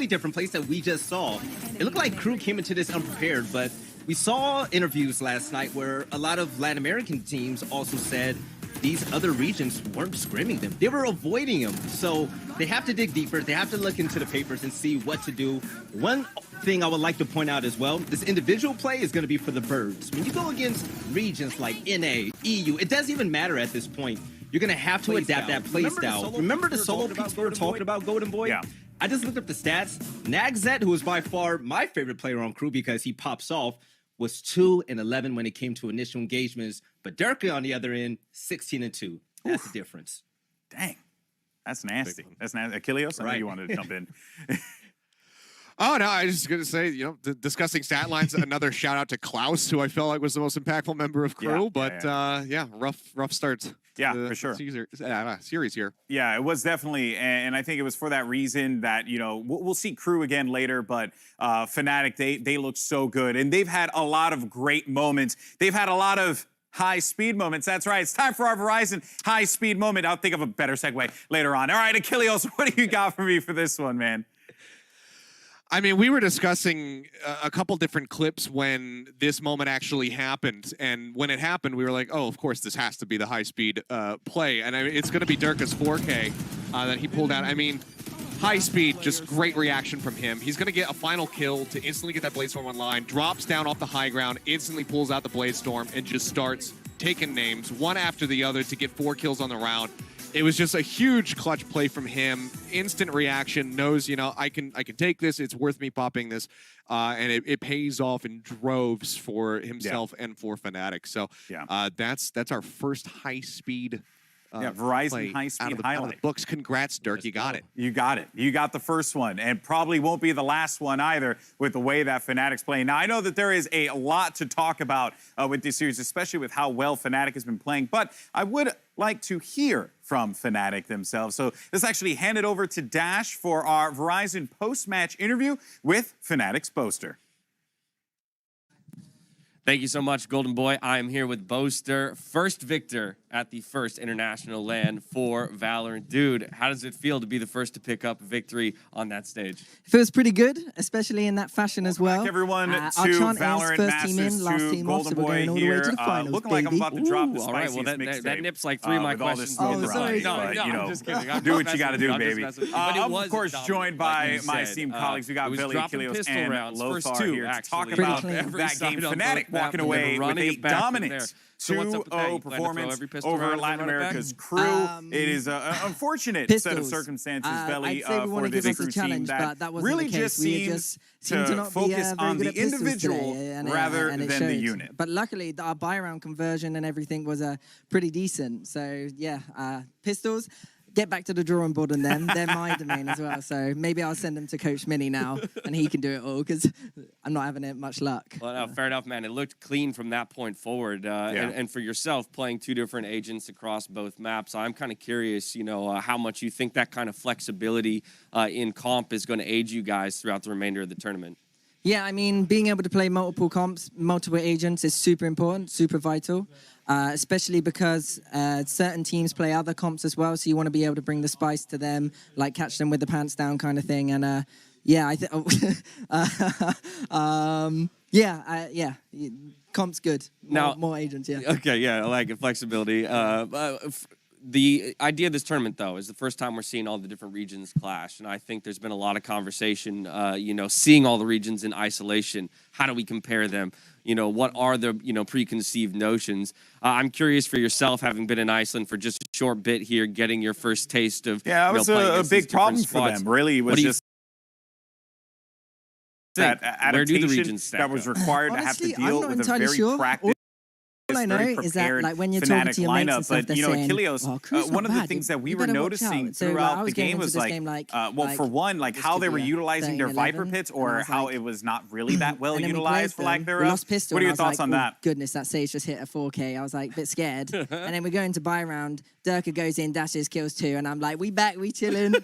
completely different place that we just saw. It looked like KRU came into this unprepared, but we saw interviews last night where a lot of Latin American teams also said these other regions weren't scrimming them. They were avoiding them. So they have to dig deeper. They have to look into the papers and see what to do. One thing I would like to point out as well, this individual play is going to be for the birds. When you go against regions like NA, EU, it doesn't even matter at this point. You're going to have to adapt that play style. Remember the solo picks we were talking about, Golden Boy? Yeah. I just looked up the stats. Nagzet, who was by far my favorite player on KRU because he pops off, was 2-11 when it came to initial engagements. But Durka on the other end, 16-2. That's the difference. Dang. That's nasty. That's nasty. Achilles, I know you wanted to jump in. Oh, no, I was just going to say, discussing stat lines, another shout out to Klaus, who I felt like was the most impactful member of KRU. Rough start. Yeah, for sure. Series here. Yeah, it was definitely, and I think it was for that reason that, we'll see KRU again later, but FNATIC, they look so good, and they've had a lot of great moments. They've had a lot of high-speed moments. That's right. It's time for our Verizon high-speed moment. I'll think of a better segue later on. All right, Achilles, what do you got for me for this one, man? I mean, we were discussing a couple different clips when this moment actually happened. And when it happened, we were like, oh, of course, this has to be the high-speed play. And it's going to be Durka's 4K that he pulled out. I mean, high speed, just great reaction from him. He's going to get a final kill to instantly get that Bladestorm online, drops down off the high ground, instantly pulls out the Bladestorm, and just starts taking names one after the other to get 4 kills on the round. It was just a huge clutch play from him. Instant reaction, knows, I can take this. It's worth me popping this. And it pays off in droves for himself and for FNATIC. So that's our first high-speed Verizon high-speed highlight. Out of the books. Congrats, Dirk. You got it. You got it. You got the first one, and probably won't be the last one either with the way that FNATIC's playing. Now, I know that there is a lot to talk about with this series, especially with how well FNATIC has been playing, but I would like to hear from FNATIC themselves. So let's actually hand it over to Dash for our Verizon post-match interview with FNATIC's Boaster. Thank you so much, Golden Boy. I am here with Boaster, first victor at the first international LAN for Valorant. Dude, how does it feel to be the first to pick up victory on that stage? It feels pretty good, especially in that fashion as well. Welcome everyone to Valorant Masters, to Golden Boy here. Looking like I'm about to drop the spiciest mixtape. That nips like 3 of my questions. Sorry. No, I'm just kidding. Do what you got to do, baby. I'm, of course, joined by my esteemed colleagues. We got Billy, Achilles, and Lothar here to talk about that game. FNATIC walking away with a dominant 2-0 performance over Latin America's KRU. It is an unfortunate set of circumstances, Belly, for this KRU team that really just seems to focus on the individual rather than the unit. But luckily, our buy-round conversion and everything was pretty decent. So, yeah, pistols. Get back to the drawing board on them. They're my domain as well. So maybe I'll send them to Coach Mini now, and he can do it all, because I'm not having it much luck. Well, no, fair enough, man. It looked clean from that point forward. And for yourself, playing 2 different agents across both maps, I'm kind of curious, how much you think that kind of flexibility in comp is going to aid you guys throughout the remainder of the tournament. Yeah, I mean, being able to play multiple comps, multiple agents is super important, super vital. Especially because certain teams play other comps as well, so you want to be able to bring the spice to them, like catch them with the pants down kind of thing. And I think, comp's good. More agents, yeah. Okay, yeah, I like it, flexibility. The idea of this tournament, though, is the first time we're seeing all the different regions clash, and I think there's been a lot of conversation, seeing all the regions in isolation. How do we compare them? What are the, preconceived notions? I'm curious for yourself, having been in Iceland for just a short bit here, getting your first taste of that was a big problem for them. Really, it was just that adaptation that was required to have to deal with a very practiced. All I know is that, like, when you're talking to your mates and stuff, they're saying, Achilles, one of the things that we were noticing throughout the game was, for one, how they were utilizing their Viper pits, or how it was not really that well utilized for lack thereof. What are your thoughts on that? Goodness, that stage just hit a 4K. I was, like, a bit scared. And then we go into buy round. Durka goes in, dashes, kills 2, and I'm like, we back, we chilling.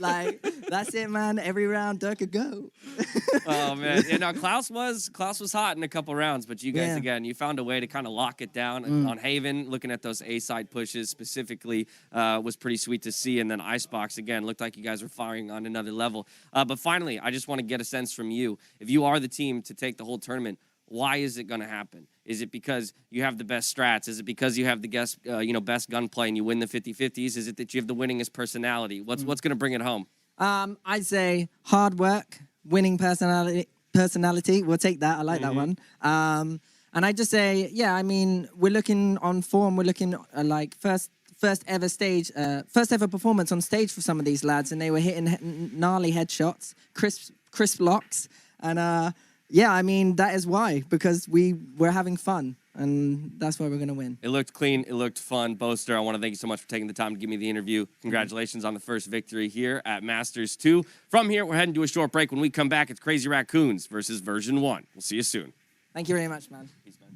That's it, man. Every round, Dirk could go. Oh man, yeah. No, Klaus was hot in a couple rounds, but you guys again, you found a way to kind of lock it down on Haven. Looking at those A side pushes specifically was pretty sweet to see, and then Icebox again looked like you guys were firing on another level. But finally, I just want to get a sense from you. If you are the team to take the whole tournament, why is it going to happen? Is it because you have the best strats? Is it because you have the best gunplay and you win the 50-50s? Is it that you have the winningest personality? What's going to bring it home? I'd say hard work, winning personality. We'll take that. I like that one. And I just say, yeah, I mean, we're looking on form. We're looking like first ever performance on stage for some of these lads, and they were hitting gnarly headshots, crisp locks, and yeah, I mean, that is why, because we're having fun, and that's why we're going to win. It looked clean. It looked fun. Boaster, I want to thank you so much for taking the time to give me the interview. Congratulations on the first victory here at Masters 2. From here, we're heading to a short break. When we come back, it's Crazy Raccoons versus version 1. We'll see you soon. Thank you very much, man. Peace, man.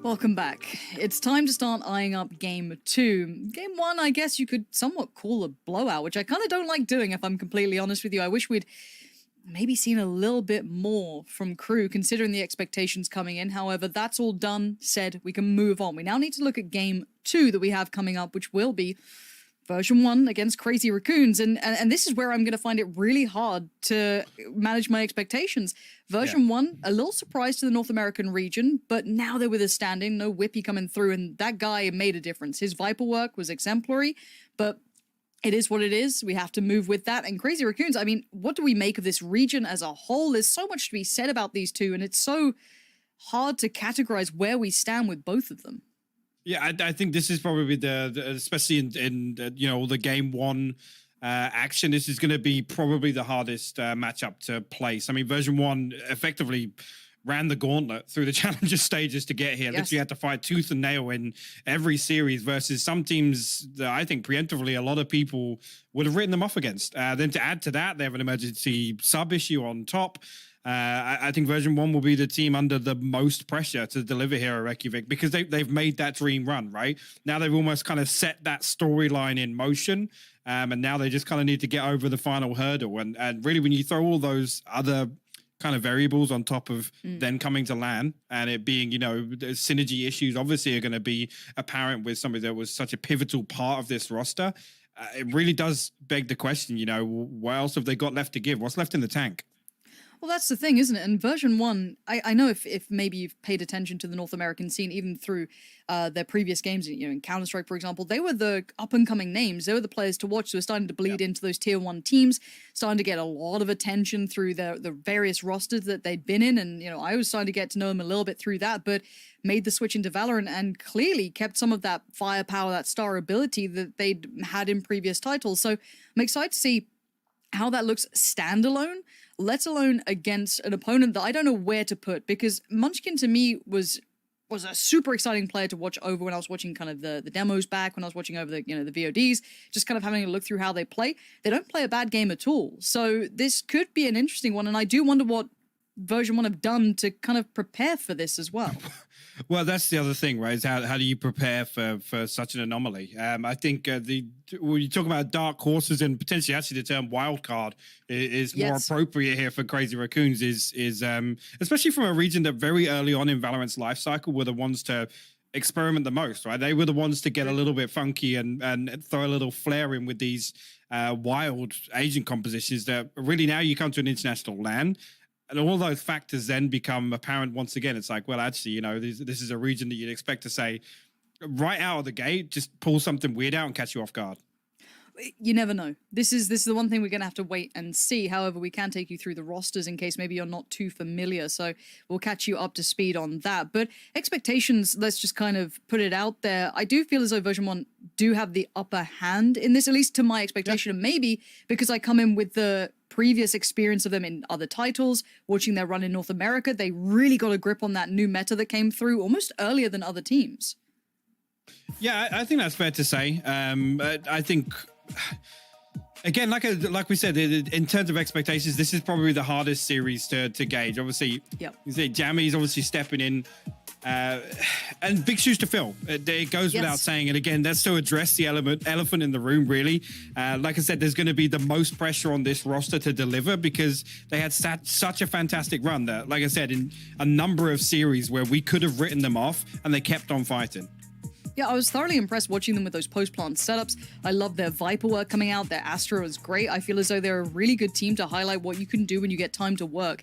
Welcome back. It's time to start eyeing up Game 2. Game 1, I guess you could somewhat call a blowout, which I kind of don't like doing, if I'm completely honest with you. I wish we'd maybe seen a little bit more from KRU, considering the expectations coming in. However, that's all done, said. We can move on. We now need to look at Game 2 that we have coming up, which will be version 1 against Crazy Raccoons, and this is where I'm going to find it really hard to manage my expectations. Version 1, a little surprise to the North American region, but now they're with a stand-in, no Whippy coming through, and that guy made a difference. His Viper work was exemplary, but it is what it is. We have to move with that. And Crazy Raccoons, I mean, what do we make of this region as a whole? There's so much to be said about these two, and it's so hard to categorize where we stand with both of them. Yeah, I think this is probably especially in you know, the game 1 action, this is going to be probably the hardest matchup to place. I mean, version 1 effectively ran the gauntlet through the challenger stages to get here. Literally had to fight tooth and nail in every series versus some teams that I think preemptively a lot of people would have written them off against. Then to add to that, they have an emergency sub issue on top. I think version 1 will be the team under the most pressure to deliver here at Reykjavik because they've made that dream run, right? Now they've almost kind of set that storyline in motion, and now they just kind of need to get over the final hurdle. And really, when you throw all those other kind of variables on top of then coming to LAN and it being, you know, the synergy issues obviously are going to be apparent with somebody that was such a pivotal part of this roster. It really does beg the question, you know, what else have they got left to give? What's left in the tank? Well, that's the thing, isn't it? And version 1, I know if maybe you've paid attention to the North American scene, even through their previous games, you know, in Counter-Strike, for example, they were the up-and-coming names. They were the players to watch. So we're starting to bleed into those tier 1 teams, starting to get a lot of attention through the various rosters that they'd been in. And, you know, I was starting to get to know them a little bit through that, but made the switch into Valorant and clearly kept some of that firepower, that star ability that they'd had in previous titles. So I'm excited to see how that looks standalone, let alone against an opponent that I don't know where to put, because Munchkin to me was a super exciting player to watch over when I was watching kind of the demos back, when I was watching over the, you know, the VODs, just kind of having a look through how they play. They don't play a bad game at all. So this could be an interesting one, and I do wonder what version 1 have done to kind of prepare for this as well. Well, that's the other thing, right? Is how do you prepare for such an anomaly? I think when you talk about dark horses and potentially actually the term wild card is more appropriate here for Crazy Raccoons is especially from a region that very early on in Valorant's life cycle were the ones to experiment the most, right? They were the ones to get a little bit funky and throw a little flair in with these wild agent compositions that really now you come to an international LAN. And all those factors then become apparent once again. It's like, well, actually, you know, this is a region that you'd expect to say right out of the gate, just pull something weird out and catch you off guard. You never know. This is the one thing we're going to have to wait and see. However, we can take you through the rosters in case maybe you're not too familiar. So we'll catch you up to speed on that. But expectations, let's just kind of put it out there. I do feel as though version 1 do have the upper hand in this, at least to my expectation. And maybe because I come in with the previous experience of them in other titles, watching their run in North America, they really got a grip on that new meta that came through almost earlier than other teams. Yeah, I think that's fair to say. I think, again, like we said, in terms of expectations, this is probably the hardest series to gauge. Obviously, you say Jammy's obviously stepping in, and big shoes to fill. It goes without saying. And again, that's to address the elephant in the room, really. Like I said, there's going to be the most pressure on this roster to deliver because they had such a fantastic run that, like I said, in a number of series where we could have written them off and they kept on fighting. Yeah, I was thoroughly impressed watching them with those post-plant setups. I love their Viper work coming out. Their Astra is great. I feel as though they're a really good team to highlight what you can do when you get time to work.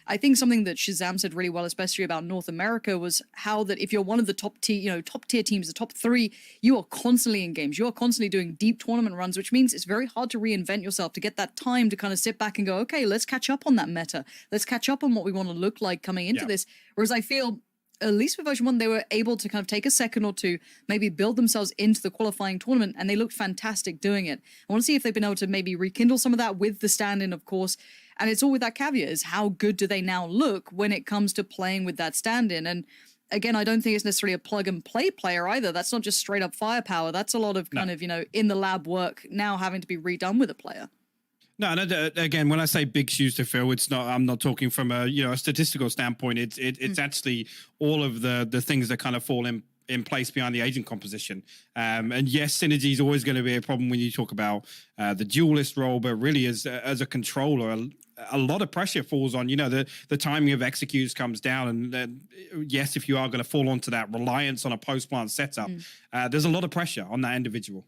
I think something that Shazam said really well, especially about North America, was how that if you're one of the top tier teams, the top 3, you are constantly in games. You are constantly doing deep tournament runs, which means it's very hard to reinvent yourself, to get that time to kind of sit back and go, okay, let's catch up on that meta. Let's catch up on what we want to look like coming into this. Whereas I feel, at least for version 1, they were able to kind of take a second or two, maybe build themselves into the qualifying tournament, and they looked fantastic doing it. I want to see if they've been able to maybe rekindle some of that with the stand-in, of course. And it's all with that caveat, is how good do they now look when it comes to playing with that stand-in? And again, I don't think it's necessarily a plug-and-play player either. That's not just straight-up firepower. That's a lot of kind of, you know, in-the-lab work now having to be redone with a player. No, again, when I say big shoes to fill, it's not. I'm not talking from a a statistical standpoint. It's actually all of the things that kind of fall in place behind the agent composition. And yes, synergy is always going to be a problem when you talk about the duelist role, but really as a controller, a lot of pressure falls on, the timing of executes comes down. And yes, if you are going to fall onto that reliance on a post-plant setup, there's a lot of pressure on that individual.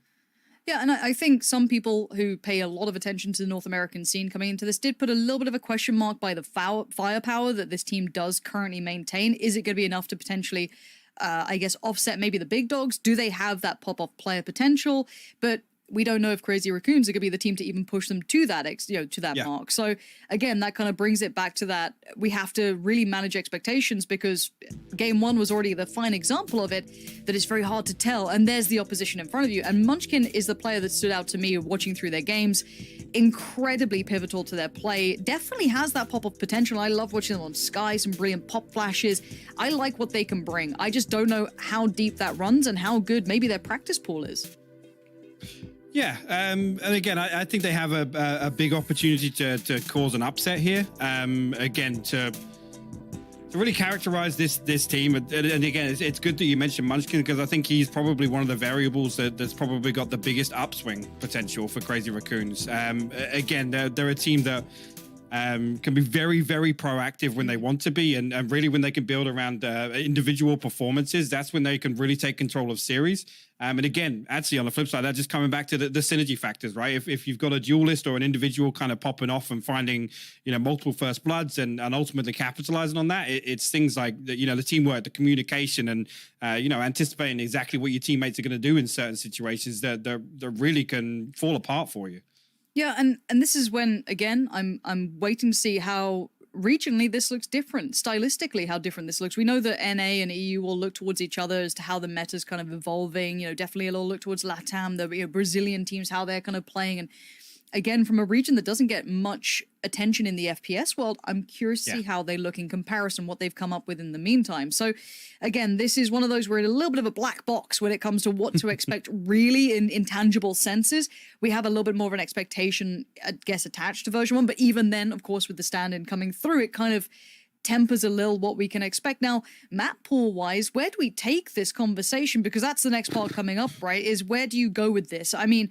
Yeah, and I think some people who pay a lot of attention to the North American scene coming into this did put a little bit of a question mark by the firepower that this team does currently maintain. Is it going to be enough to potentially, I guess, offset maybe the big dogs? Do they have that pop-off player potential? But we don't know if Crazy Raccoons are going to be the team to even push them to that, to that mark. So again, that kind of brings it back to that. We have to really manage expectations because game one was already the fine example of it, that it's very hard to tell. And there's the opposition in front of you. And Munchkin is the player that stood out to me watching through their games. Incredibly pivotal to their play. Definitely has that pop-up potential. I love watching them on Sky, some brilliant pop flashes. I like what they can bring. I just don't know how deep that runs and how good maybe their practice pool is. Yeah, and again, I think they have a big opportunity to cause an upset here. Again, to really characterize this team, and again, it's good that you mentioned Munchkin because I think he's probably one of the variables that's probably got the biggest upswing potential for Crazy Raccoons. Again, they're a team that can be very, very proactive when they want to be, and really when they can build around individual performances, that's when they can really take control of series. And again, actually on the flip side, that's just coming back to the synergy factors, right? If you've got a duelist or an individual kind of popping off and finding, multiple first bloods and ultimately capitalizing on that, it's things like, the teamwork, the communication, and, anticipating exactly what your teammates are going to do in certain situations that really can fall apart for you. Yeah, and this is when, again, I'm waiting to see how regionally this looks different, stylistically how different this looks. We know that NA and EU will look towards each other as to how the meta's kind of evolving. Definitely it'll look towards LATAM, the Brazilian teams, how they're kind of playing. And again, from a region that doesn't get much attention in the FPS world, I'm curious to see how they look in comparison, what they've come up with in the meantime. So again, this is one of those, we're in a little bit of a black box when it comes to what to expect really in intangible senses. We have a little bit more of an expectation, I guess, attached to version 1, but even then, of course, with the stand-in coming through, it kind of tempers a little what we can expect. Now, map pool-wise, where do we take this conversation? Because that's the next part coming up, right, is where do you go with this? I mean,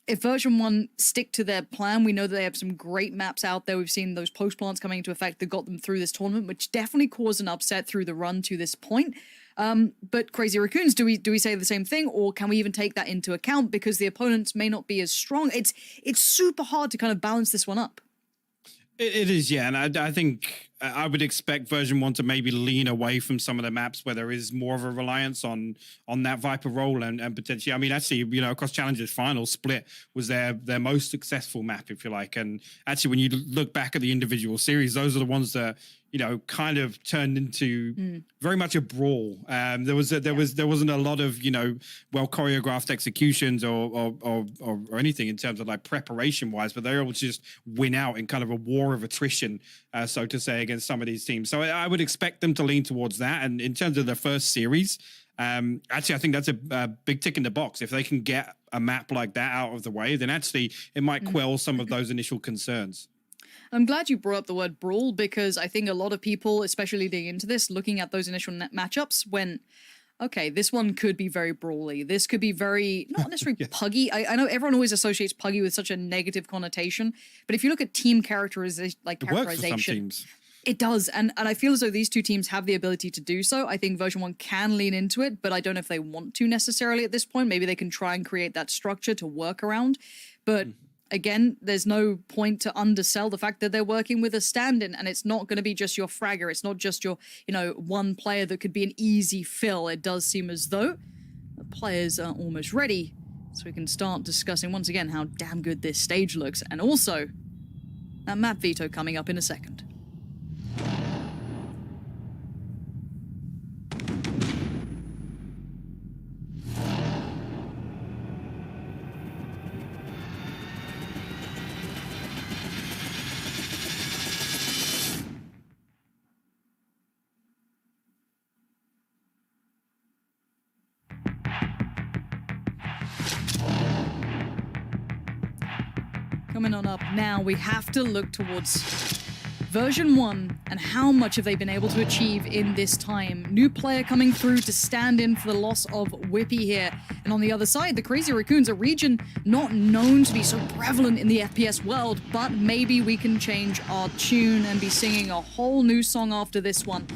if version 1 stick to their plan, we know that they have some great maps out there. We've seen those post plants coming into effect that got them through this tournament, which definitely caused an upset through the run to this point. But Crazy Raccoons, do we say the same thing, or can we even take that into account because the opponents may not be as strong? It's super hard to kind of balance this one up. It is, yeah, and I think I would expect version 1 to maybe lean away from some of the maps where there is more of a reliance on that Viper role and potentially, I mean, actually, across Challengers Finals, Split was their most successful map, if you like. And actually, when you look back at the individual series, those are the ones that kind of turned into very much a brawl. There wasn't a lot of well choreographed executions or anything in terms of like preparation wise, but they were able to just win out in kind of a war of attrition, so to say, against some of these teams. So I would expect them to lean towards that. And in terms of the first series, actually, I think that's a big tick in the box. If they can get a map like that out of the way, then actually it might quell some of those initial concerns. I'm glad you brought up the word brawl because I think a lot of people, especially leading into this, looking at those initial matchups went, okay, this one could be very brawly. This could be very, not necessarily puggy. I know everyone always associates puggy with such a negative connotation, but if you look at team characterization, it works for some teams. It does, and I feel as though these two teams have the ability to do so. I think version 1 can lean into it, but I don't know if they want to necessarily at this point. Maybe they can try and create that structure to work around, but again, there's no point to undersell the fact that they're working with a stand-in, and it's not going to be just your fragger. It's not just your, one player that could be an easy fill. It does seem as though the players are almost ready, so we can start discussing once again how damn good this stage looks, and also that map veto coming up in a second. Coming on up now, we have to look towards version 1 and how much have they been able to achieve in this time. New player coming through to stand in for the loss of Whippy here. And on the other side, the Crazy Raccoons, a region not known to be so prevalent in the FPS world, but maybe we can change our tune and be singing a whole new song after this one.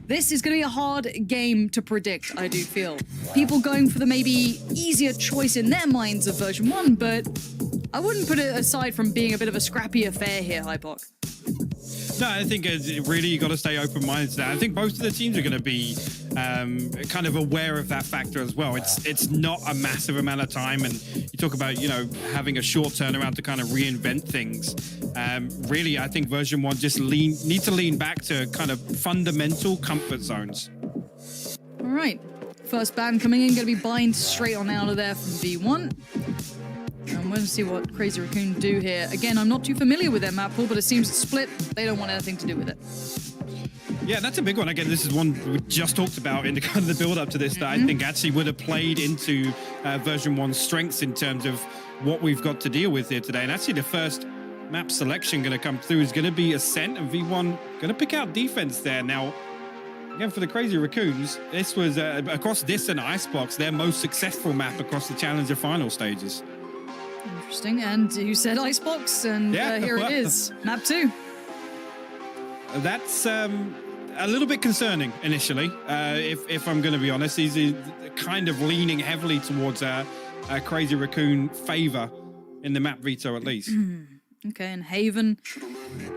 This is going to be a hard game to predict, I do feel. People going for the maybe easier choice in their minds of version 1, but I wouldn't put it aside from being a bit of a scrappy affair here, Hypoc. No, I think really you got to stay open-minded to that. I think both of the teams are going to be kind of aware of that factor as well. It's not a massive amount of time, and you talk about having a short turnaround to kind of reinvent things. Really, I think version 1 just need to lean back to kind of fundamental comfort zones. All right, first ban coming in, going to be bind straight on out of there from V1. And we're going to see what Crazy Raccoon do here. Again, I'm not too familiar with their map pool, but it seems split. They don't want anything to do with it. Yeah, that's a big one. Again, this is one we just talked about in the kind of the build-up to this that I think actually would have played into version 1's strengths in terms of what we've got to deal with here today. And actually the first map selection going to come through is going to be Ascent, and V1 going to pick out defense there. Now, again, for the Crazy Raccoons, this was, across this and Icebox, their most successful map across the Challenger final stages. Interesting. And you said Icebox, and here it is, map 2. That's a little bit concerning initially, if I'm going to be honest. He's kind of leaning heavily towards a Crazy Raccoon favor in the map veto, at least. Okay, and Haven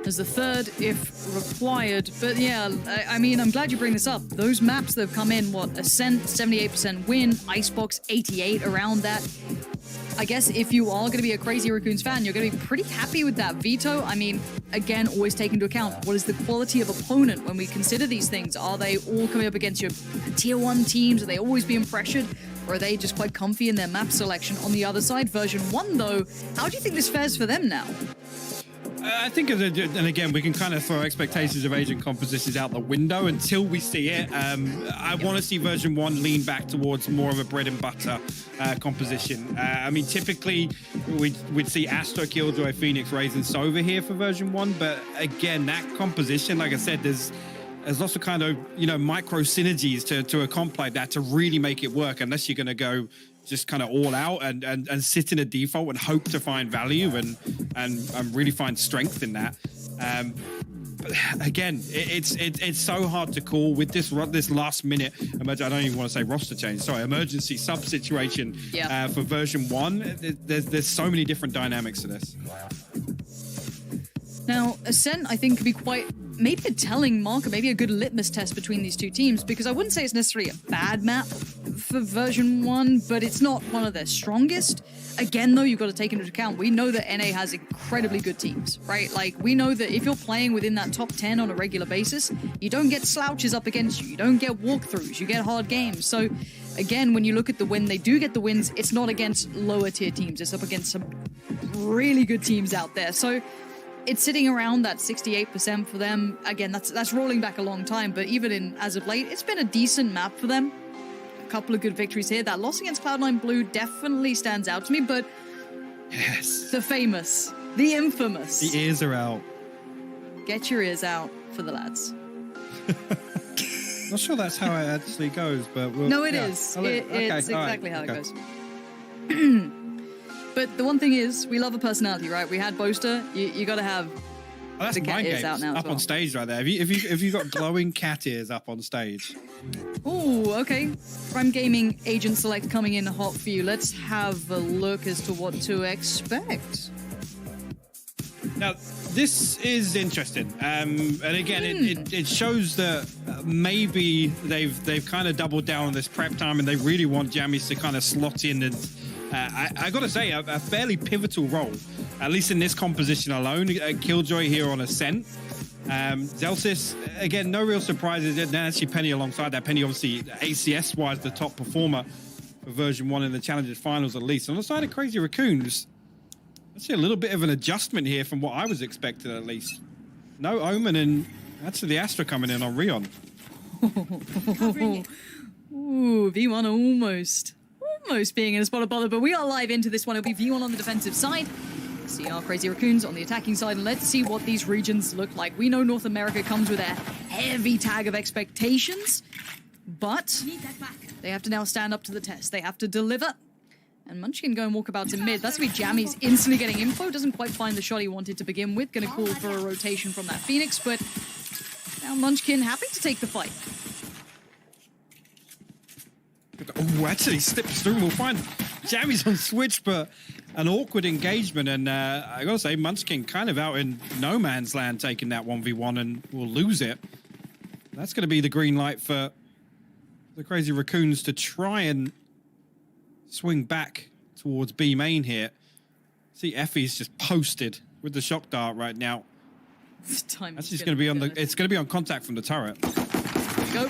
as the third if required. But yeah, I mean, I'm glad you bring this up. Those maps that have come in, what, Ascent, 78% win, Icebox, 88 around that. I guess if you are going to be a Crazy Raccoons fan, you're going to be pretty happy with that veto. I mean, again, always take into account what is the quality of opponent when we consider these things. Are they all coming up against your tier 1 teams? Are they always being pressured? Or are they just quite comfy in their map selection? On the other side, version 1, though, how do you think this fares for them now? I think, and again, we can kind of throw expectations of agent compositions out the window until we see it. I want to see version 1 lean back towards more of a bread and butter composition. I mean, typically, we'd see Astra, Killjoy, Phoenix, Raze, and Sova here for version 1. But again, that composition, like I said, there's lots of kind of, micro synergies to a comp like that to really make it work, unless you're going to go just kind of all out and sit in a default and hope to find value and really find strength in that. But again, it's so hard to call with this last minute. I don't even want to say roster change. Sorry, emergency sub situation for version 1. There's so many different dynamics to this. Now, Ascent, I think, could be quite maybe a telling marker, maybe a good litmus test between these two teams, because I wouldn't say it's necessarily a bad map for version 1, but it's not one of their strongest. Again, though, you've got to take into account, we know that NA has incredibly good teams, right? Like, we know that if you're playing within that top 10 on a regular basis, you don't get slouches up against you, you don't get walkthroughs, you get hard games. So, again, when you look at when they do get the wins, it's not against lower tier teams, it's up against some really good teams out there. So, it's sitting around that 68% for them. Again, that's rolling back a long time, but even as of late, it's been a decent map for them. A couple of good victories here. That loss against Cloud9 Blue definitely stands out to me, but yes, the famous, the infamous. The ears are out. Get your ears out for the lads. Not sure that's how it actually goes, but no, it is. It's exactly how it goes. But the one thing is, we love a personality, right? We had Boaster. You got to have the cat ears out now. Up on stage right there. Have you got glowing cat ears up on stage? Oh, okay. Prime Gaming Agent Select coming in hot for you. Let's have a look as to what to expect. Now, this is interesting, and again, it shows that maybe they've kind of doubled down on this prep time, and they really want Jammies to kind of slot in and. I got to say, a fairly pivotal role, at least in this composition alone. Killjoy here on Ascent. Zelsis, again, no real surprises. Then actually Penny alongside that. Penny, obviously, ACS-wise, the top performer for version 1 in the Challengers finals, at least. On the side of Crazy Raccoons, actually a little bit of an adjustment here from what I was expecting, at least. No Omen, and actually the Astra coming in on Rion. Ooh, V1 almost being in a spot of bother, but we are live into this one. It'll be V1 on the defensive side, see our Crazy Raccoons on the attacking side, and let's see what these regions look like. We know North America comes with a heavy tag of expectations, but they have to now stand up to the test. They have to deliver. And Munchkin go and walk about to mid. That's going to be Jammies instantly getting info. Doesn't quite find the shot he wanted to begin with. Going to call for a rotation from that Phoenix, but now Munchkin happy to take the fight. Oh, actually slips through. We'll find Jammy's on switch, but an awkward engagement. And I gotta say, Munchkin kind of out in no man's land taking that 1v1 and will lose it. That's going to be the green light for the Crazy Raccoons to try and swing back towards B main here. See, Effie's just posted with the shock dart right now. This time that's just going to be on the. It's going to be on contact from the turret. Go.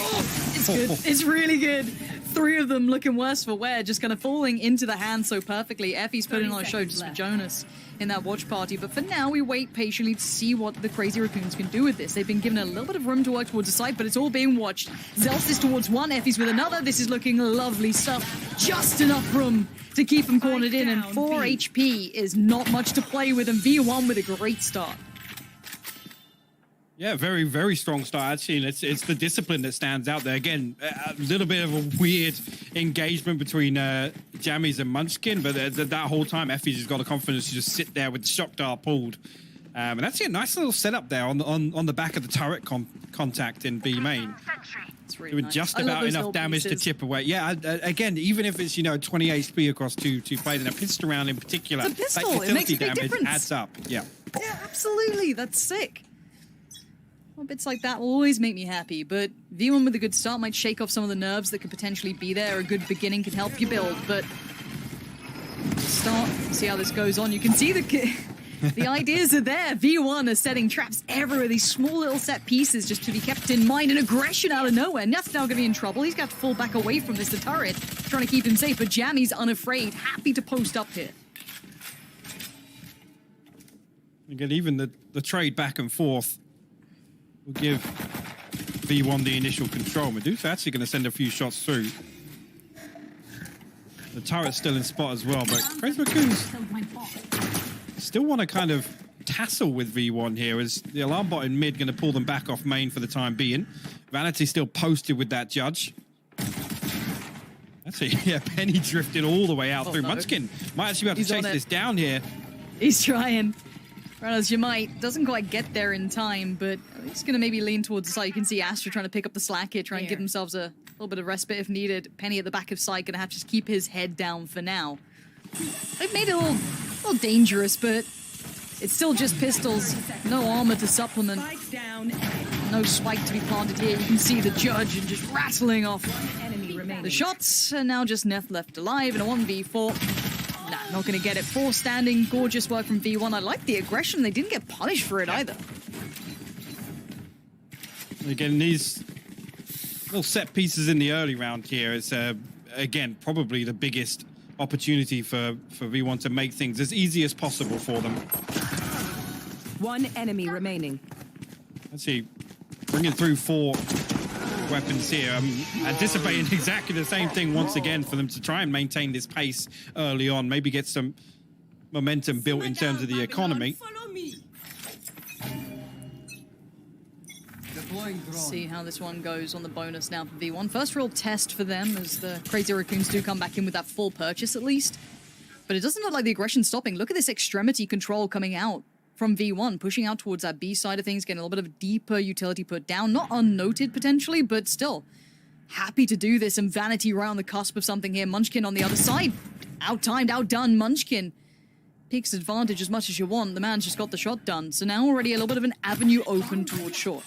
Oh, it's good. It's really good. 3 of them looking worse for wear, just kind of falling into the hand so perfectly. Effie's putting on a show just for Jonas in that watch party. But for now, we wait patiently to see what the Crazy Raccoons can do with this. They've been given a little bit of room to work towards the side, but it's all being watched. Zelst is towards one, Effie's with another. This is looking lovely stuff. Just enough room to keep them cornered in, and 4 HP is not much to play with, and V1 with a great start. Yeah, very, very strong start, actually. And it's the discipline that stands out there. Again, a little bit of a weird engagement between Jammies and Munchkin, but that whole time, Effie's just got the confidence to just sit there with the shock dart pulled. And that's a nice little setup there on the back of the turret contact in B main. It's really Doing nice. just about enough damage to chip away. Yeah, again, even if it's, 20 HP across two players, and a pistol round in particular, it's a pistol. that It makes a utility big damage difference. adds up. Yeah. Yeah, absolutely. That's sick. Well, bits like that will always make me happy, but V1 with a good start might shake off some of the nerves that could potentially be there. A good beginning can help you build, but start, see how this goes on. You can see the ideas are there. V1 is setting traps everywhere, these small little set pieces just to be kept in mind, and aggression out of nowhere. Neff's now going to be in trouble. He's got to fall back away from this, the turret, trying to keep him safe, but Jammy's unafraid, happy to post up here. Again, even the trade back and forth will give V1 the initial control. Medusa actually going to send a few shots through. The turret's still in spot as well, but Crazy Raccoons still want to kind of tassel with V1 here, as the alarm bot in mid going to pull them back off main for the time being. Vanity still posted with that judge. That's it. Yeah, Penny drifted all the way out through. No. Munchkin might actually be able to chase this down here. He's trying. Run as you might. Doesn't quite get there in time, but he's going to maybe lean towards the side. You can see Astra trying to pick up the slack here, trying to give themselves a little bit of respite if needed. Penny at the back of side going to have to just keep his head down for now. They've made it a little dangerous, but it's still just pistols. No armor to supplement. No spike to be planted here. You can see the judge and just rattling off the shots. And now just Neff left alive in a 1v4. Nah, not going to get it. 4 standing. Gorgeous work from V1. I like the aggression. They didn't get punished for it either. Again, these little set pieces in the early round here is, again, probably the biggest opportunity for V1 to make things as easy as possible for them. 1 enemy remaining. Let's see. Bringing through 4 weapons here. I'm anticipating exactly the same thing once again for them to try and maintain this pace early on. Maybe get some momentum built in terms of the economy. See how this one goes on the bonus now for V1. First real test for them as the Crazy Raccoons do come back in with that full purchase at least. But it doesn't look like the aggression stopping. Look at this extremity control coming out from V1, pushing out towards that B side of things, getting a little bit of a deeper utility put down. Not unnoted potentially, but still happy to do this. And Vanity right on the cusp of something here. Munchkin on the other side. Out-timed, outdone. Munchkin takes advantage as much as you want. The man's just got the shot done. So now already a little bit of an avenue open towards short.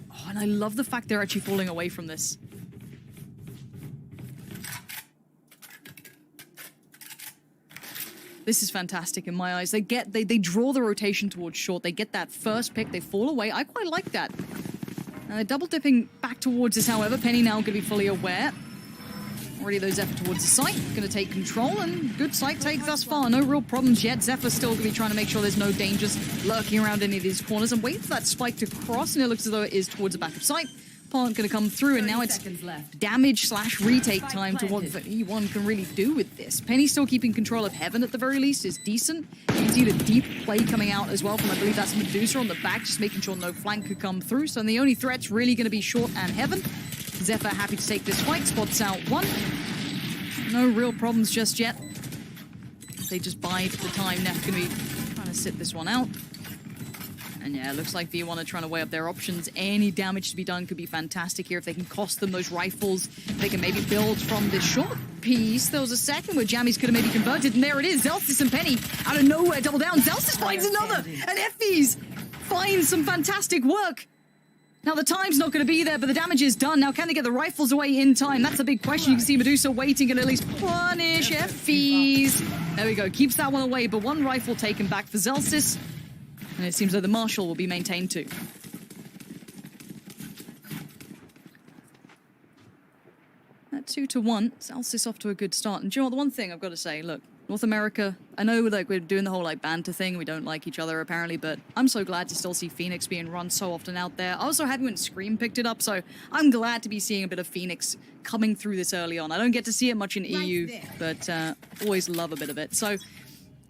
Oh, and I love the fact they're actually falling away from this. This is fantastic in my eyes. They draw the rotation towards short. They get that first pick. They fall away. I quite like that. Now they're double dipping back towards this, however. Penny now going to be fully aware. Already those Zephyr towards the site. Going to take control, and good site take thus far. No real problems yet. Zephyr's still going to be trying to make sure there's no dangers lurking around any of these corners and wait for that spike to cross, and it looks as though it is towards the back of site. Going to come through, and now it's damage / retake time to what E1 can really do with this. Penny still keeping control of Heaven at the very least is decent. You can see the deep play coming out as well from, I believe that's Medusa on the back, just making sure no flank could come through. So the only threat's really going to be short and Heaven. Zephyr happy to take this fight, spots out 1. No real problems just yet. They just bide the time. Neff going to be trying to sit this one out. And yeah, it looks like V1 are trying to weigh up their options. Any damage to be done could be fantastic here. If they can cost them those rifles, they can maybe build from this short piece. There was a second where Jammies could have maybe converted, and there it is. Zelstis and Penny out of nowhere double down. Zelstis finds another, and Effie's finds some fantastic work. Now, the time's not going to be there, but the damage is done. Now, can they get the rifles away in time? That's a big question. You can see Medusa waiting and at least punish Effie's. There we go. Keeps that one away, but one rifle taken back for Zelstis. And it seems like the Marshal will be maintained too. At 2-1, Zelstis off to a good start. And do you know what, the one thing I've got to say, look, North America, I know like we're doing the whole like banter thing, we don't like each other apparently, but I'm so glad to still see Phoenix being run so often out there. I was so happy when Scream picked it up, so I'm glad to be seeing a bit of Phoenix coming through this early on. I don't get to see it much in EU, but always love a bit of it. So,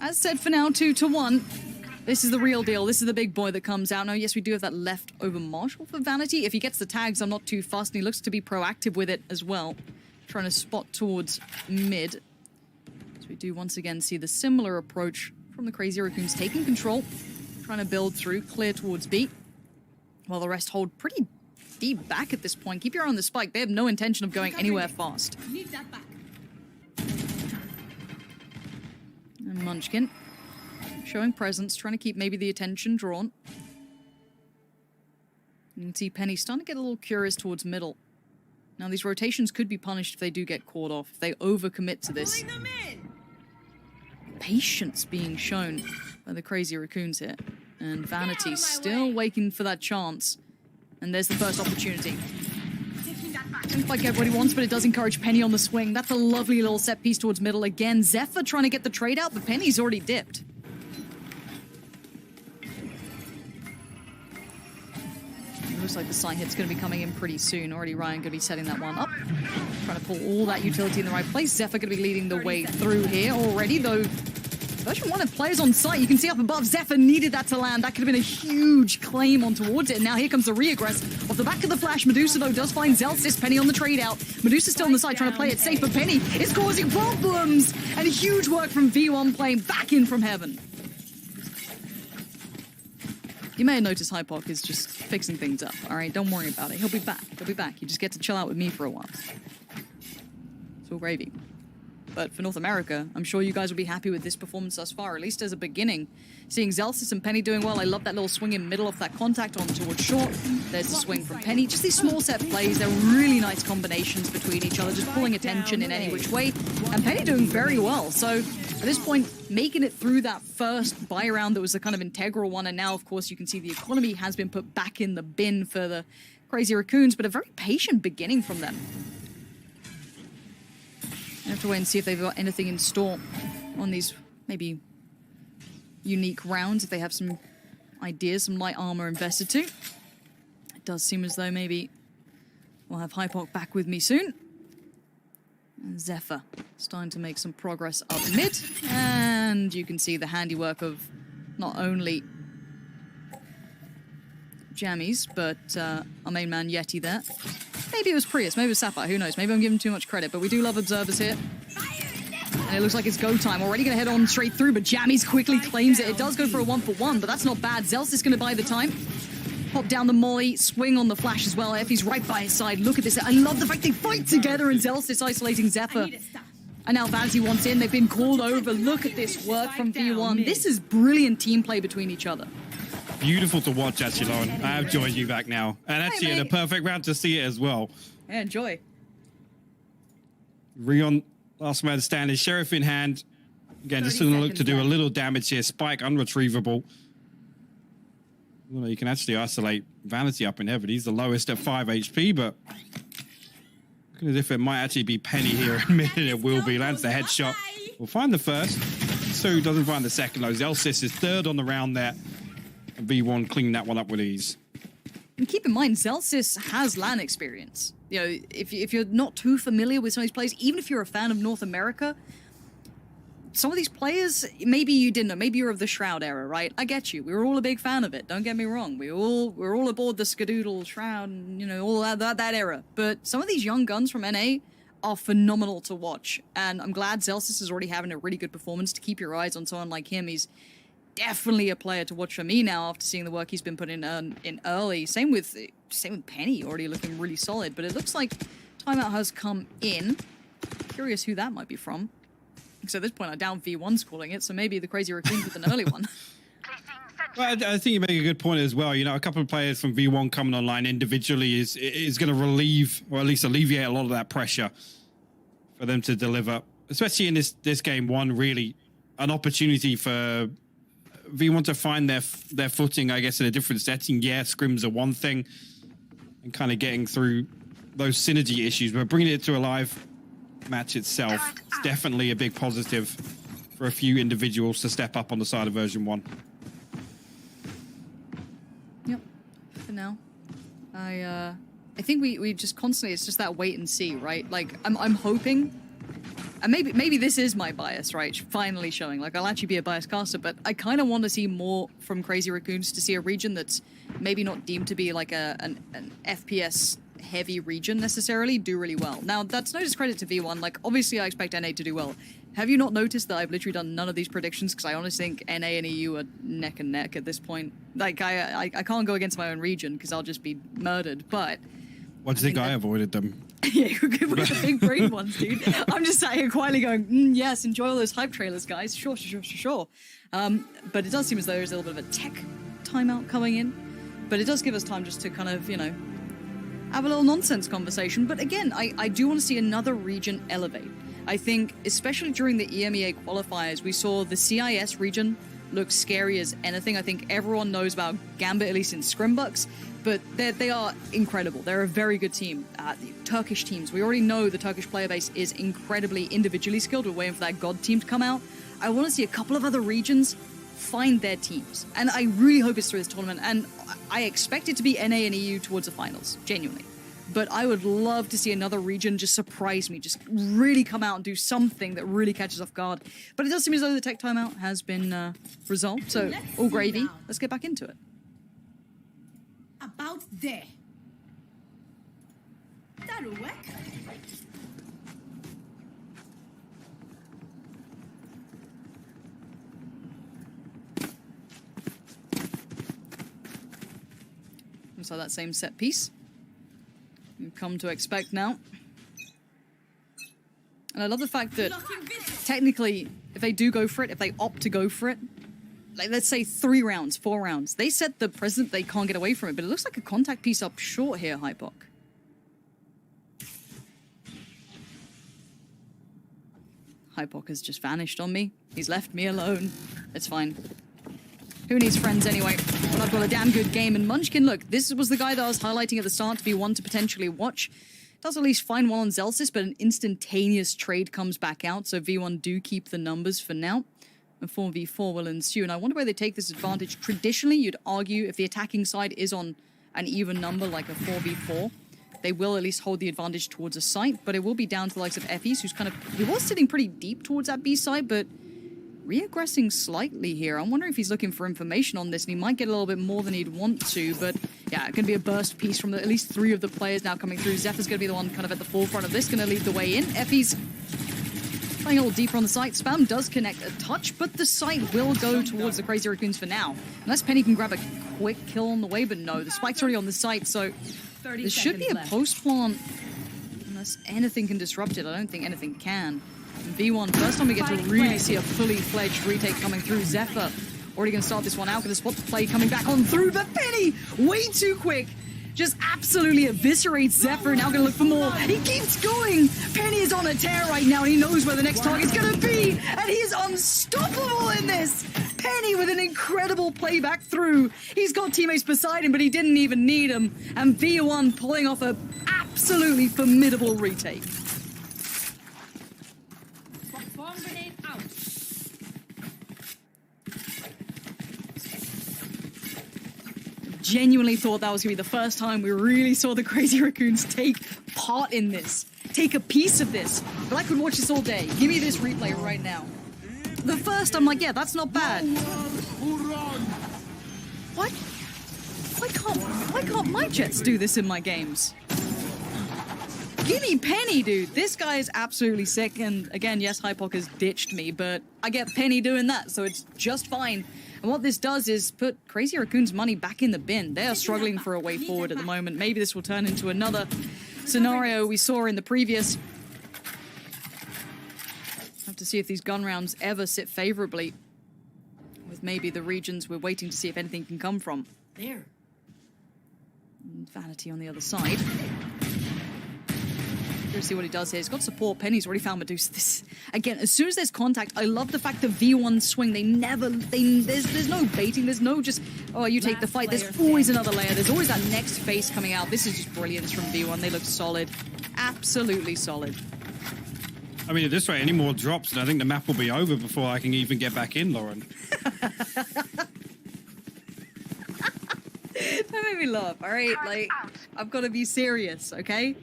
as said, for now, 2-1. This is the real deal. This is the big boy that comes out. Now, yes, we do have that leftover Marshal for Vanity. If he gets the tags, I'm not too fussed, and he looks to be proactive with it as well. Trying to spot towards mid. So we do once again see the similar approach from the Crazy Raccoons, taking control, trying to build through, clear towards B, while the rest hold pretty deep back at this point. Keep your eye on the spike. They have no intention of going anywhere fast. And Munchkin showing presence, trying to keep maybe the attention drawn. You can see Penny starting to get a little curious towards middle. Now, these rotations could be punished if they do get caught off, if they overcommit to this. Patience being shown by the Crazy Raccoons here. And Vanity still waiting for that chance. And there's the first opportunity. Doesn't quite get what he wants, but it does encourage Penny on the swing. That's a lovely little set piece towards middle. Again, Zephyr trying to get the trade out, but Penny's already dipped. Looks like the side hit's going to be coming in pretty soon. Already Ryan going to be setting that one up. Trying to pull all that utility in the right place. Zephyr going to be leading the way through here already, though. Version 1 have players on site. You can see up above, Zephyr needed that to land. That could have been a huge claim on towards it. And now here comes the reaggress. Off the back of the flash, Medusa, though, does find Zelstis. Penny on the trade out. Medusa still on the side trying to play it safe, but Penny is causing problems. And huge work from V1 playing back in from heaven. You may have noticed Hypoc is just fixing things up, all right? Don't worry about it. He'll be back. He'll be back. You just get to chill out with me for a while. It's all gravy. But for North America, I'm sure you guys will be happy with this performance thus far, at least as a beginning. Seeing Zelstis and Penny doing well. I love that little swing in middle off that contact on towards short. There's the swing from Penny. Just these small set plays. They're really nice combinations between each other, just pulling attention in any which way. And Penny doing very well. So at this point, making it through that first buy round that was the kind of integral one. And now, of course, you can see the economy has been put back in the bin for the Crazy Raccoons, but a very patient beginning from them. I have to wait and see if they've got anything in store on these maybe unique rounds, if they have some ideas, some light armor invested too. It does seem as though maybe we'll have Hypoc back with me soon. And Zephyr starting to make some progress up mid. And you can see the handiwork of not only Jammies, but our main man Yeti there. Maybe it was Prius, maybe it was Sapphire, who knows? Maybe I'm giving too much credit, but we do love observers here. And it looks like it's go time. Already going to head on straight through, but Jammies quickly claims it. It does go for a 1-for-1, but that's not bad. Zels is going to buy the time. Pop down the molly, swing on the flash as well. Effie's right by his side. Look at this. I love the fact they fight together, and Zels is isolating Zephyr. And now Vanity wants in. They've been called over. Look at this work from V1. This is brilliant team play between each other. Beautiful to watch, actually, Lauren. I have joined you back now. And actually, in a perfect round to see it as well. Yeah, enjoy. Rion, last man standing, Sheriff in hand. Again, just going to look to do a little damage here. Spike, unretrievable. Well, you can actually isolate Vanity up in heaven. He's the lowest at 5 HP, but looking as if it might actually be Penny here in a minute. It will be. Lands the headshot. We'll find the first. Sue doesn't find the second, though. Zelsis is third on the round there. And V1 cleaning that one up with ease. And keep in mind, Zelsis has LAN experience. You know, if you're not too familiar with some of these players, even if you're a fan of North America, some of these players, maybe you didn't know, maybe you're of the Shroud era, right? I get you. We were all a big fan of it. Don't get me wrong. We're all aboard the Skadoodle Shroud, and, you know, all that era. But some of these young guns from NA are phenomenal to watch. And I'm glad Zelsis is already having a really good performance. To keep your eyes on someone like him, he's definitely a player to watch for me now after seeing the work he's been putting in early. Same with Penny, already looking really solid. But it looks like timeout has come in. Curious who that might be from. Because at this point, I doubt V1's calling it, so maybe the Crazy Raccoons with an early one. Well, I think you make a good point as well. You know, a couple of players from V1 coming online individually is going to relieve, or at least alleviate a lot of that pressure for them to deliver. Especially in this game one, really an opportunity for V1 to find their footing, I guess, in a different setting. Yeah, scrims are one thing, and kind of getting through those synergy issues, but bringing it to a live match itself is definitely a big positive for a few individuals to step up on the side of version 1. Yep, for now. I think we just constantly, it's just that wait and see, right? Like, I'm hoping, and maybe this is my bias, right? Finally showing, like, I'll actually be a biased caster, but I kind of want to see more from Crazy Raccoons, to see a region that's maybe not deemed to be like an FPS heavy region necessarily do really well. Now, that's no discredit to V1. Like, obviously I expect NA to do well. Have you not noticed that I've literally done none of these predictions? Because I honestly think NA and EU are neck and neck at this point. Like, I can't go against my own region because I'll just be murdered, but... What do you think I avoided them? Yeah, you're good with the big brain ones, dude. I'm just sat here quietly going, yes, enjoy all those hype trailers, guys. Sure. But it does seem as though there's a little bit of a tech timeout coming in. But it does give us time just to kind of, you know, have a little nonsense conversation. But again, I do want to see another region elevate. I think, especially during the EMEA qualifiers, we saw the CIS region look scary as anything. I think everyone knows about Gambit, at least in Scrimbucks, but they are incredible. They're a very good team. The Turkish teams, we already know the Turkish player base is incredibly individually skilled. We're waiting for that God team to come out. I want to see a couple of other regions find their teams. And I really hope it's through this tournament. And I expect it to be NA and EU towards the finals, genuinely. But I would love to see another region just surprise me, just really come out and do something that really catches off guard. But it does seem as though the tech timeout has been resolved, so all gravy. Let's get back into it. About there. That'll work. So that same set piece you've come to expect now. And I love the fact that technically, if they do go for it, if they opt to go for it, like let's say 3 rounds, 4 rounds, they set the precedent, they can't get away from it. But it looks like a contact piece up short here, Hypok. Hypok has just vanished on me. He's left me alone. It's fine. Who needs friends anyway? But I've got a damn good game. And Munchkin, look, this was the guy that I was highlighting at the start to be one to potentially watch. Does at least find one on Zelsis, but an instantaneous trade comes back out. So V1 do keep the numbers for now. And 4v4 will ensue. And I wonder where they take this advantage. Traditionally, you'd argue if the attacking side is on an even number like a 4v4, they will at least hold the advantage towards a site. But it will be down to the likes of Effie's, who's kind of... He was sitting pretty deep towards that B side, but... reaggressing slightly here. I'm wondering if he's looking for information on this, and he might get a little bit more than he'd want to, but yeah, it can be a burst piece from at least 3 of the players now coming through. Zephyr's going to be the one kind of at the forefront of this, going to lead the way in. Effie's playing a little deeper on the site. Spam does connect a touch, but the site will go towards the Crazy Raccoons for now. Unless Penny can grab a quick kill on the way, but no, the spike's already on the site, so there should be a post-plant unless anything can disrupt it. I don't think anything can. V1, first time we get to really see a fully fledged retake coming through. Zephyr already going to start this one out with a spot to play coming back on through, but Penny, way too quick. Just absolutely eviscerates Zephyr. Now going to look for more. He keeps going. Penny is on a tear right now, and he knows where the next target's going to be, and he is unstoppable in this. Penny with an incredible play back through. He's got teammates beside him, but he didn't even need them. And V1 pulling off a absolutely formidable retake. Genuinely thought that was going to be the first time we really saw the Crazy Raccoons take part in this, take a piece of this. But I could watch this all day. Give me this replay right now. The first, I'm like, yeah, that's not bad. What? Why can't my Jets do this in my games? Gimme Penny, dude. This guy is absolutely sick. And again, yes, Hypok has ditched me, but I get Penny doing that, so it's just fine. And what this does is put Crazy Raccoon's money back in the bin. They are struggling for a way forward at the moment. Maybe this will turn into another scenario we saw in the previous. Have to see if these gun rounds ever sit favorably with maybe the regions we're waiting to see if anything can come from. There. And Vanity on the other side. Let's see what he does here. He's got support. Penny's already found Medusa. This again, as soon as there's contact, I love the fact that V1 swing. There's no baiting. There's no just, oh, you take the fight. There's always another layer. There's always that next face coming out. This is just brilliance from V1. They look solid. Absolutely solid. I mean, at this rate, any more drops, and I think the map will be over before I can even get back in, Lauren. That made me laugh, all right? Like, I've got to be serious, okay?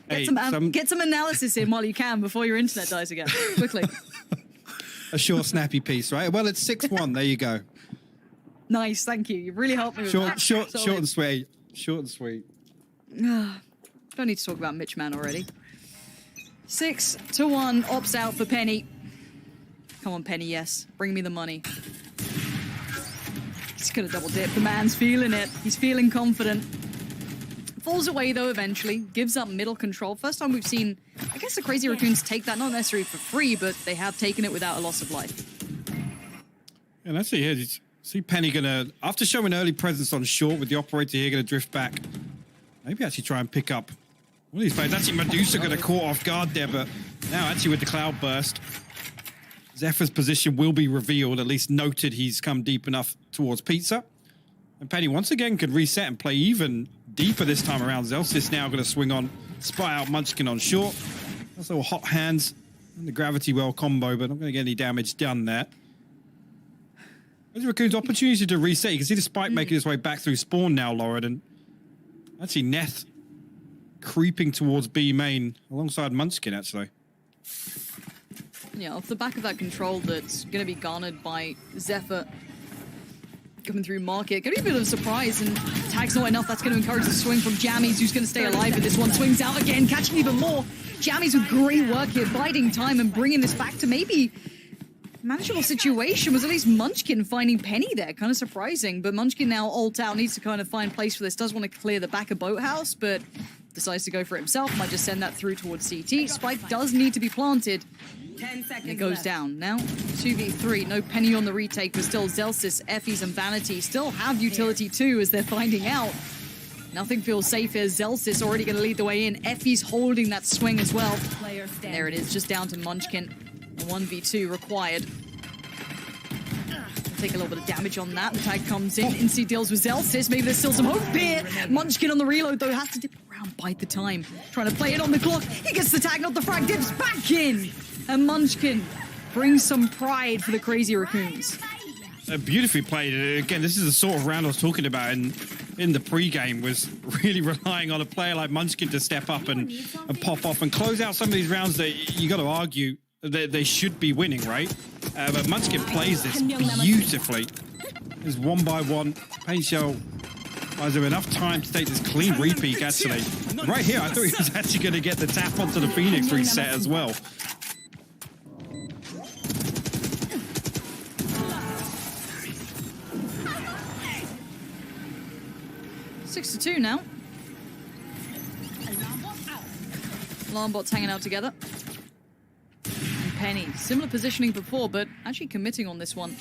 Hey, Get some analysis in while you can before your internet dies again. Quickly. A short, snappy piece, right? Well, it's 6-1. There you go. Nice, thank you. You really helped me with that. Short and sweet. Short and sweet. Don't need to talk about Mitch Man already. 6-1, opts out for Penny. Come on, Penny, yes. Bring me the money. He's gonna double dip. The man's feeling it. He's feeling confident. Falls away, though, eventually. Gives up middle control. First time we've seen, I guess, the Crazy Raccoons take that, not necessarily for free, but they have taken it without a loss of life. And let's see here. See Penny gonna, after showing early presence on short with the operator here, gonna drift back. Maybe actually try and pick up one of these players. Actually, Medusa got caught off guard there, but now actually with the cloud burst, Zephyr's position will be revealed, at least noted he's come deep enough towards Pizza. And Penny once again could reset and play even deeper this time around. Zelsis now going to swing on, spy out Munchkin on short. Also hot hands and the gravity well combo, but not going to get any damage done there. There's Raccoon's opportunity to reset. You can see the spike making his way back through spawn now, Lauren, and actually Neth creeping towards B main alongside Munchkin, actually. Yeah, off the back of that control that's going to be garnered by Zephyr coming through market. Going to be a bit of a surprise, and tag's not enough. That's going to encourage the swing from Jammies, who's going to stay alive, and this one swings out again, catching even more. Jammies with great work here, biding time and bringing this back to maybe manageable situation. Was at least Munchkin finding Penny there. Kind of surprising, but Munchkin now ult out, needs to kind of find place for this. Does want to clear the back of Boathouse, but decides to go for it himself. Might just send that through towards CT. Spike does need to be planted. 10 seconds It goes left. down. Now, 2v3. No Penny on the retake, but still Zelsis, Effie's, and Vanity still have utility too, as they're finding out. Nothing feels safe here. Zelsis already going to lead the way in. Effie's holding that swing as well. And there it is, just down to Munchkin. A 1v2 required. Take a little bit of damage on that. The tag comes in. Incy deals with Zelsis. Maybe there's still some hope here. Munchkin on the reload, though, has to dip around, bite the time. Trying to play it on the clock. He gets the tag, not the frag. Dips back in. And Munchkin brings some pride for the Crazy Raccoons. Beautifully played. Again, this is the sort of round I was talking about in the pre-game, was really relying on a player like Munchkin to step up and pop off and close out some of these rounds that you got to argue that they should be winning, right? But Munchkin plays this beautifully. It's one by one. Penny Shell buys him enough time to take this clean repeat, actually. Right here, I thought he was actually going to get the tap onto the Phoenix reset as well. Six to 2 now. Alarm bots hanging out together. And Penny, similar positioning before, but actually committing on this one.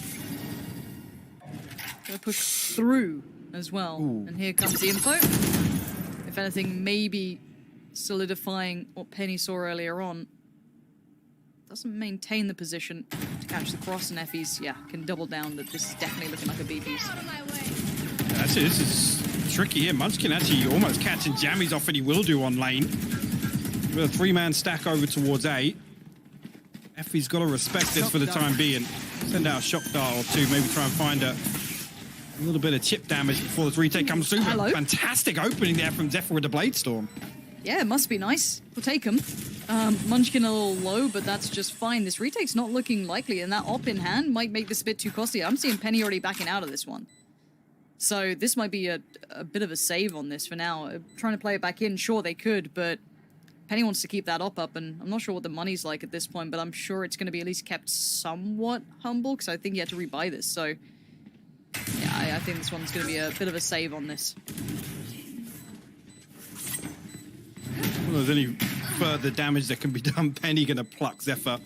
Gonna push through as well. Ooh. And here comes the info. If anything, maybe solidifying what Penny saw earlier on. Doesn't maintain the position to catch the cross, and Effie's, yeah, can double down that this is definitely looking like a B piece. Actually, this is tricky here. Munchkin actually almost catching Jammies off, and he will do on lane. With a three-man stack over towards A. Effie's got to respect this for the time being. Send out a shock dart or two, maybe try and find a little bit of chip damage before this retake comes through. Hello. Fantastic opening there from Zephyr with the Blade Storm. Yeah, it must be nice. We'll take him. Munchkin a little low, but that's just fine. This retake's not looking likely, and that op in hand might make this a bit too costly. I'm seeing Penny already backing out of this one. So this might be a bit of a save on this for now. Trying to play it back in, sure they could, but Penny wants to keep that op up, and I'm not sure what the money's like at this point, but I'm sure it's going to be at least kept somewhat humble, because I think you had to rebuy this. So I think this one's going to be a bit of a save on this. Well, there's any further damage that can be done. Penny going to pluck Zephyr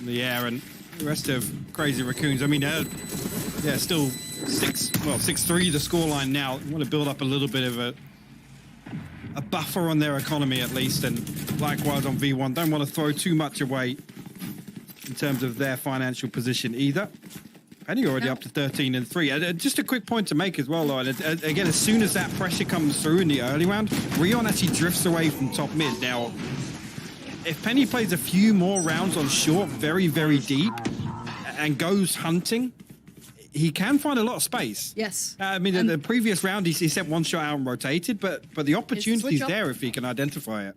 in the air, and the rest of Crazy Raccoons. I mean, yeah, still 6-3 the scoreline now. Want to build up a little bit of a buffer on their economy at least, and likewise on V1. Don't want to throw too much away in terms of their financial position either. Penny already up to 13-3. Just a quick point to make as well, though. And again, as soon as that pressure comes through in the early round, Rion actually drifts away from top mid. Now, if Penny plays a few more rounds on short, very, very deep, and goes hunting, he can find a lot of space. Yes. I mean, in the previous round, he sent one shot out and rotated, but the opportunity's there if he can identify it.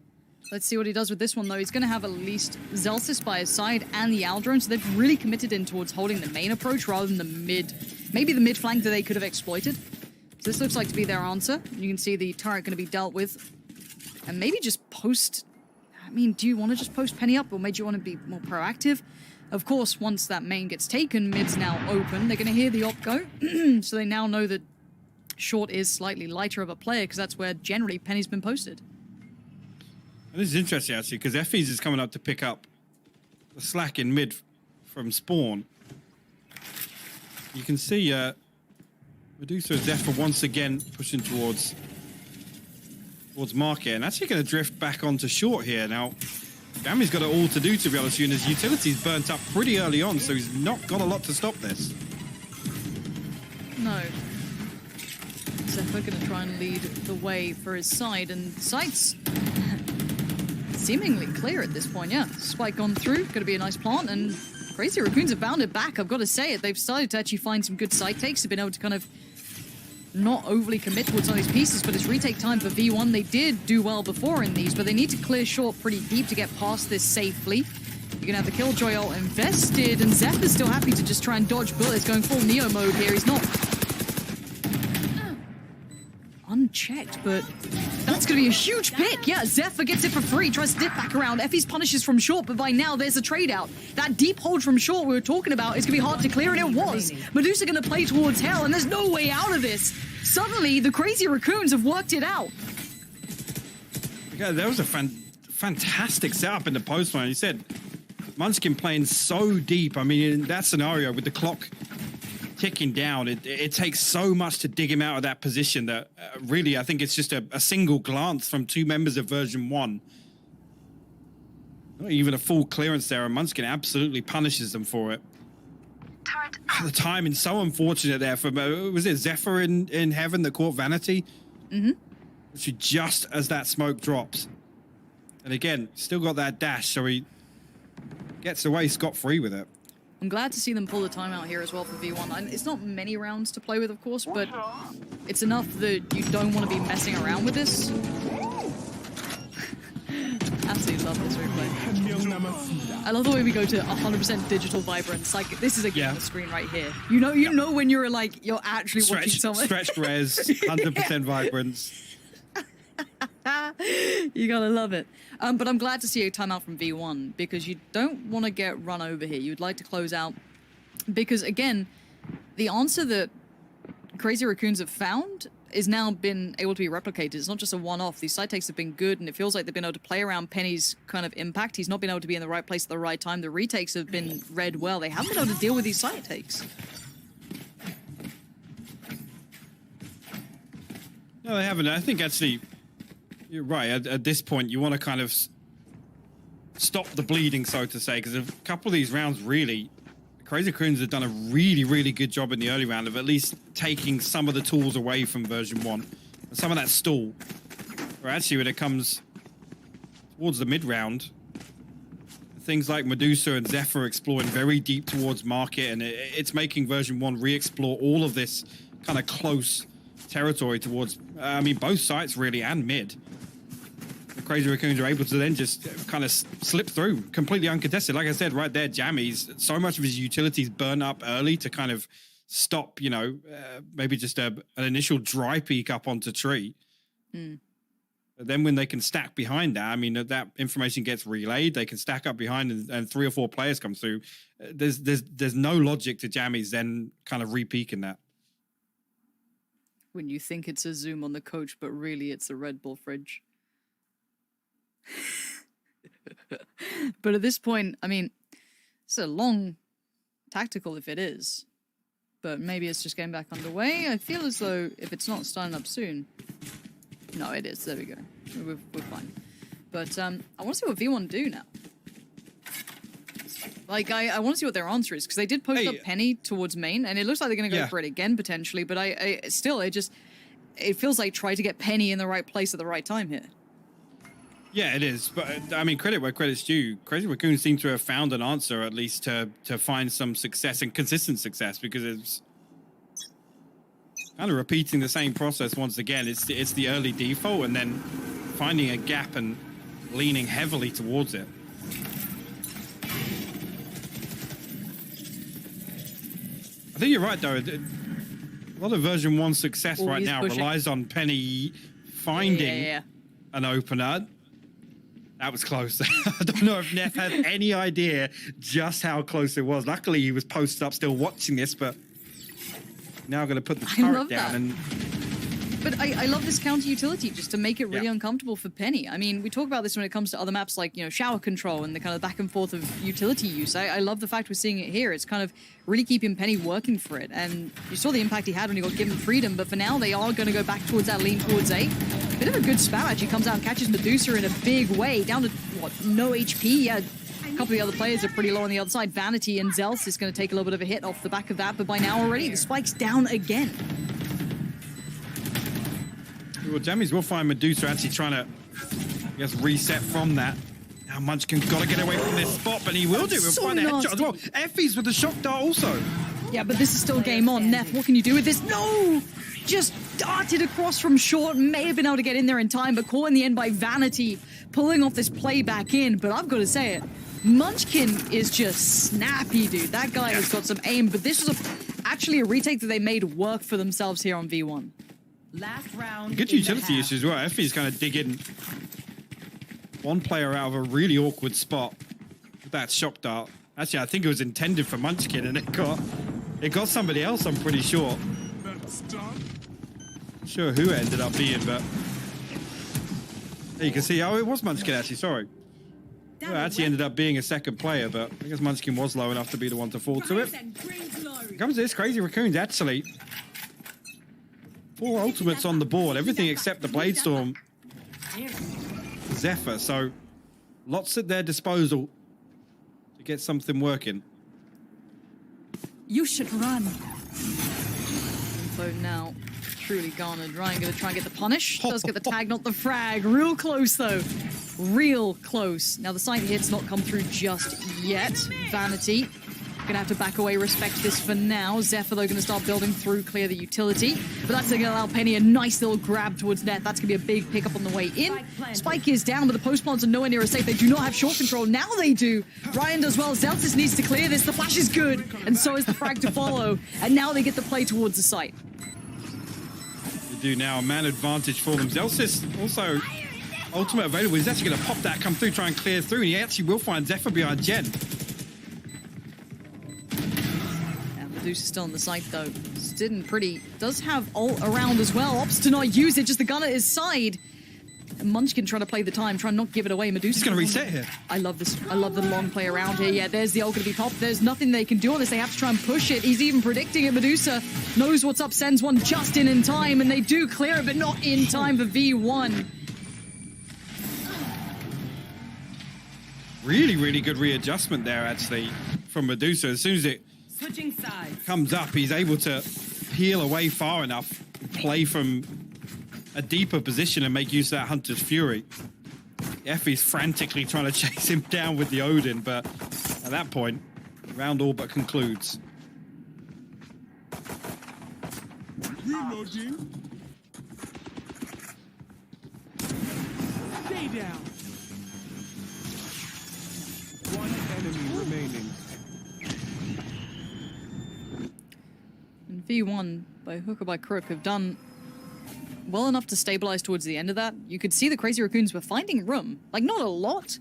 Let's see what he does with this one, though. He's going to have at least Zelsis by his side and the Aldrone, so they've really committed in towards holding the main approach rather than the mid, maybe the mid flank that they could have exploited. So this looks like to be their answer. You can see the turret going to be dealt with. And maybe just post... I mean, do you want to just post Penny up, or maybe you want to be more proactive? Of course, once that main gets taken, mid's now open. They're going to hear the op go, so they now know that short is slightly lighter of a player, because that's where generally Penny's been posted. And this is interesting, actually, because Effie's is coming up to pick up the slack in mid from spawn. You can see Medusa and Zephyr once again pushing towards market, and actually going to drift back onto short here. Now, Gammy's got it all to do, to be honest, and his utility's burnt up pretty early on, so he's not got a lot to stop this. No. Zephyr going to try and lead the way for his side, and Sight's seemingly clear at this point, yeah. Spike gone through, going to be a nice plant, and Crazy Raccoons have bounded back, I've got to say it. They've started to actually find some good side takes. They've been able to kind of not overly commit towards some of these pieces, but it's retake time for V1. They did do well before in these, but they need to clear short pretty deep to get past this safely. You're going to have the Killjoy ult invested, and Zephyr's still happy to just try and dodge bullets, going full Neo mode here. He's not unchecked, but that's going to be a huge pick. Yeah, Zephyr gets it for free, tries to dip back around. Effie's punishes from short, but by now there's a trade out. That deep hold from short we were talking about is going to be hard to clear, and it was. Medusa going to play towards hell, and there's no way out of this. Suddenly, the Crazy Raccoons have worked it out. Yeah, that was a fantastic setup in the post line. You said Munchkin playing so deep. I mean, in that scenario with the clock ticking down, it takes so much to dig him out of that position that really, I think it's just a single glance from two members of version 1. Not even a full clearance there, and Munchkin absolutely punishes them for it. The timing so unfortunate there for, was it Zephyr in heaven that caught Vanity? Mm-hmm. Which just as that smoke drops. And again, still got that dash, so he gets away scot-free with it. I'm glad to see them pull the timeout here as well for V1. And it's not many rounds to play with, of course, but it's enough that you don't want to be messing around with this. Absolutely love this replay. I love the way we go to 100% digital vibrance. Like, this is a game on the screen right here. You know when you're like, you're actually watching someone. Stretched res, 100% vibrance. You gotta love it. But I'm glad to see a timeout from V1, because you don't want to get run over here. You'd like to close out, because again, the answer that Crazy Raccoons have found is now been able to be replicated. It's not just a one-off. These side takes have been good, and it feels like they've been able to play around Penny's kind of impact. He's not been able to be in the right place at the right time. The retakes have been read well. They haven't been able to deal with these side takes. No, they haven't. I think actually, you're right. At this point, you want to kind of stop the bleeding, so to say, because a couple of these rounds really, Crazy Raccoons have done a really, really good job in the early round of at least taking some of the tools away from version 1. And some of that stall. Or actually, when it comes towards the mid-round, things like Medusa and Zephyr exploring very deep towards market, and it's making version 1 re-explore all of this kind of close territory towards, I mean, both sides really, and mid. The Crazy Raccoons are able to then just kind of slip through, completely uncontested. Like I said, right there, Jammy's, so much of his utilities burn up early to kind of stop, you know, maybe just an initial dry peek up onto tree. But then when they can stack behind that, I mean, that information gets relayed, they can stack up behind, and 3 or 4 players come through. There's no logic to Jammy's then kind of re-peeking that. when you think it's a zoom on the coach, but really it's a Red Bull fridge. But at this point, I mean, it's a long tactical if it is. But maybe it's just getting back underway. I feel as though if it's not starting up soon... No, it is. There we go. We're fine. But I want to see what V1 do now. Like, I want to see what their answer is, because they did post up Penny towards main, and it looks like they're going to go for it again, potentially. But I still, it feels like try to get Penny in the right place at the right time here. Yeah, it is. But, I mean, credit where credit's due. Crazy Raccoons seem to have found an answer, at least to find some success and consistent success, because it's kind of repeating the same process once again. It's the early default and then finding a gap and leaning heavily towards it. I think you're right, though. A lot of version 1 success right now relies on Penny finding an opener. That was close. I don't know if Neff had any idea just how close it was. Luckily, he was posted up still watching this, but now I'm going to put the turret down. But I love this counter utility just to make it really uncomfortable for Penny. I mean, we talk about this when it comes to other maps like, you know, shower control and the kind of back and forth of utility use. I love the fact we're seeing it here. It's kind of really keeping Penny working for it. And you saw the impact he had when he got given freedom, but for now they are going to go back towards that lean towards A. Bit of a good spam actually comes out and catches Medusa in a big way, down to, what, no HP? Yeah, a couple of the other players are pretty low on the other side. Vanity and Zels is going to take a little bit of a hit off the back of that, but by now already the spike's down again. Well, Jammies will find Medusa actually trying to, I guess, reset from that. Now Munchkin's got to get away from this spot, but he will do. We'll find a headshot as well. Effie's with the shock dart also. Yeah, but this is still game on. Neff, what can you do with this? No! Just darted across from short. May have been able to get in there in time, but caught in the end by Vanity, pulling off this play back in. But I've got to say it, Munchkin is just snappy, dude. That guy has got some aim, but this was actually a retake that they made work for themselves here on V1. Last round. Good utility issue as well. Effie's kind of digging one player out of a really awkward spot with that shock dart. Actually, I think it was intended for Munchkin, and it got somebody else, I'm pretty sure. Not sure who it ended up being, but there you can see. Oh, it was Munchkin, actually. Sorry. Well, it actually ended up being a second player, but I guess Munchkin was low enough to be the one to fall to it. Here comes this Crazy Raccoons, actually. 4 ultimates on the board, everything except the Bladestorm Zephyr, so lots at their disposal to get something working. You should run. Info now truly garnered. Ryan going to try and get the punish. Does get the tag, not the frag. Real close, though. Real close. Now, the side hit's not come through just yet. Vanity gonna have to back away, respect this for now. Zephyr, though, gonna start building through, clear the utility. But that's gonna allow Penny a nice little grab towards net. That's gonna be a big pickup on the way in. Spike is down, but the post plants are nowhere near as safe. They do not have short control. Now they do. Ryan does well. Zeltis needs to clear this. The flash is good, and so is the frag to follow. And now they get the play towards the site. They do now. A man advantage for them. Zelsis also ultimate available. He's actually gonna pop that, come through, try and clear through, and he actually will find Zephyr behind Jen. Medusa still on the site, though. Didn't pretty. Does have ult around as well. Opts to not use it, just the gun at his side. And Munchkin trying to play the time, trying not to give it away. Medusa's going to reset here. I love this. I love the long play around here. Yeah, there's the ult going to be popped. There's nothing they can do on this. They have to try and push it. He's even predicting it. Medusa knows what's up, sends one just in time, and they do clear it, but not in time for V1. Really, really good readjustment there, actually, from Medusa. As soon as it comes up, he's able to peel away far enough, play from a deeper position and make use of that Hunter's Fury. Effie's frantically trying to chase him down with the Odin, but at that point, the round all but concludes. Reloading. Stay down. One enemy remaining. And V1, by hook or by crook, have done well enough to stabilize towards the end of that. You could see the Crazy Raccoons were finding room. Like, not a lot,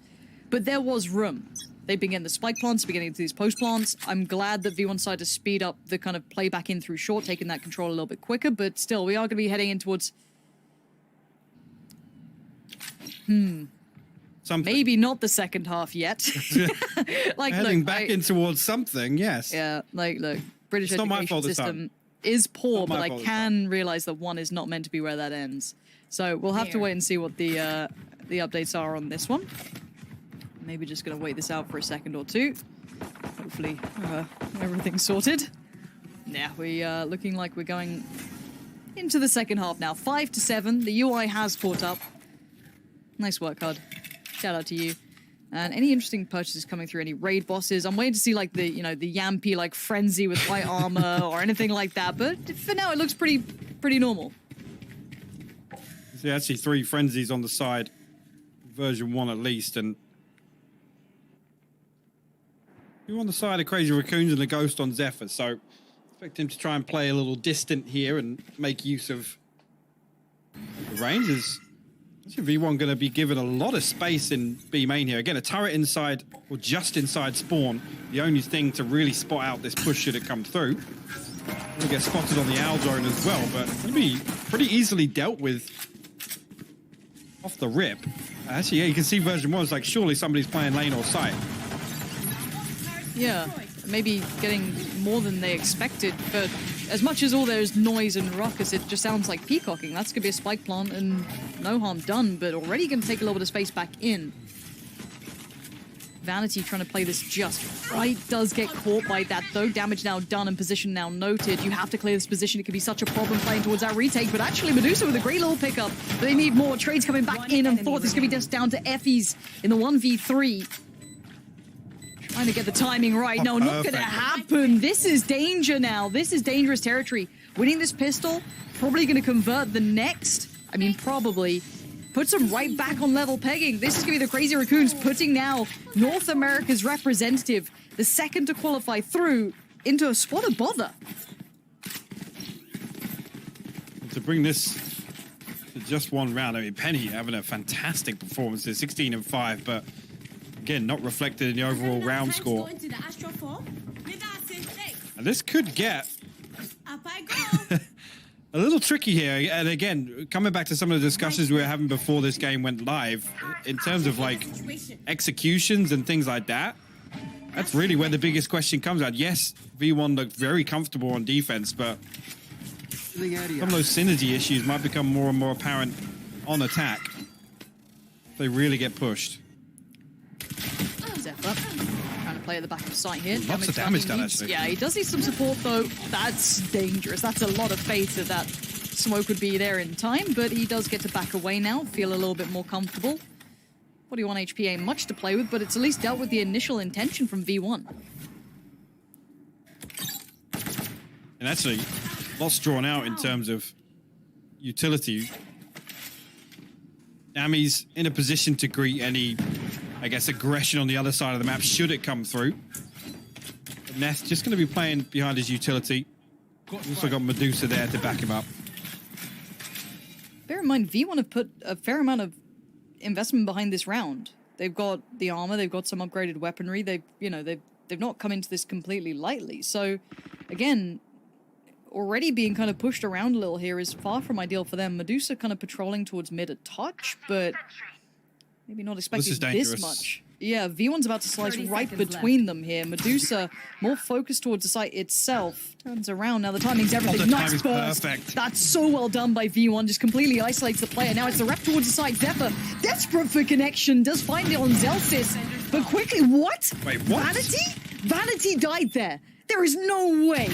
but there was room. They've been getting the spike plants, beginning to these post plants. I'm glad that V1 decided to speed up the kind of play back in through short, taking that control a little bit quicker, but still, we are going to be heading in towards... Something. Maybe not the second half yet. Like, heading look, back in towards something, yes. Yeah, like, look, British It's not my education fault this system is poor, Not my but I fault this can realize that one is not meant to be where that ends. So we'll have to wait and see what the updates are on this one. Maybe just gonna wait this out for a second or two. Hopefully everything's sorted. Yeah, we looking like we're going into the second half now. 5-7. The UI has caught up. Nice work, Hud. Shout out to you. And any interesting purchases coming through, any raid bosses? I'm waiting to see like the, the Yampy like frenzy with white armor or anything like that. But for now, it looks pretty normal. See, actually 3 frenzies on the side, version 1 at least, and you're on the side of Crazy Raccoons and the Ghost on Zephyr. So expect him to try and play a little distant here and make use of the range. Is V1 going to be given a lot of space in B main here? Again, a turret inside or just inside spawn. The only thing to really spot out this push should it come through. Going to get spotted on the owl drone as well, but going to be pretty easily dealt with off the rip. Actually, yeah, you can see version 1 is like, surely somebody's playing lane or site. Yeah, maybe getting more than they expected, but as much as all there's noise and ruckus, it just sounds like peacocking. That's going to be a spike plant and no harm done, but already going to take a little bit of space back in. Vanity trying to play this just right, does get caught by that though. Damage now done and position now noted. You have to clear this position. It could be such a problem playing towards that retake, but actually Medusa with a great little pickup. They need more. Trades coming back in and forth. It's going to be just down to Effie's in the 1v3. Trying to get the timing right. No, not going to happen. This is danger now. This is dangerous territory. Winning this pistol, probably going to convert the next. I mean, probably. Puts them right back on level pegging. This is going to be the Crazy Raccoons putting now North America's representative, the second to qualify through, into a spot of bother. To bring this to just one round, I mean, Penny having a fantastic performance there, 16 and 5, but again, not reflected in the overall round score. And this could get a little tricky here. And again, coming back to some of the discussions we were having before this game went live, in terms of like executions and things like that, that's really where the biggest question comes out. Yes, V1 looked very comfortable on defense, but some of those synergy issues might become more and more apparent on attack if they really get pushed. Zephyr trying to play at the back of sight here. Lots of damage done, actually. Yeah, he does need some support though. That's dangerous. That's a lot of faith that smoke would be there in time, but he does get to back away now, feel a little bit more comfortable. 41 HP ain't much to play with, but it's at least dealt with the initial intention from V1. And actually, lots drawn out in terms of utility. Ami's in a position to greet any, I guess, aggression on the other side of the map, should it come through. But Neth just going to be playing behind his utility. Also got Medusa there to back him up. Bear in mind, V1 have put a fair amount of investment behind this round. They've got the armor, they've got some upgraded weaponry. They've not come into this completely lightly. So, again, already being kind of pushed around a little here is far from ideal for them. Medusa kind of patrolling towards mid a touch, but maybe not expecting this much. Yeah, V1's about to slice right between them here. Medusa more focused towards the site itself. Turns around. Now the timing's everything. The nice timing's burst. perfect. That's so well done by V1. Just completely isolates the player. Now it's the rep towards the site. Zephyr, desperate for connection, does find it on Zelsis. But quickly, what? Wait, what? Vanity? Vanity died there. There is no way.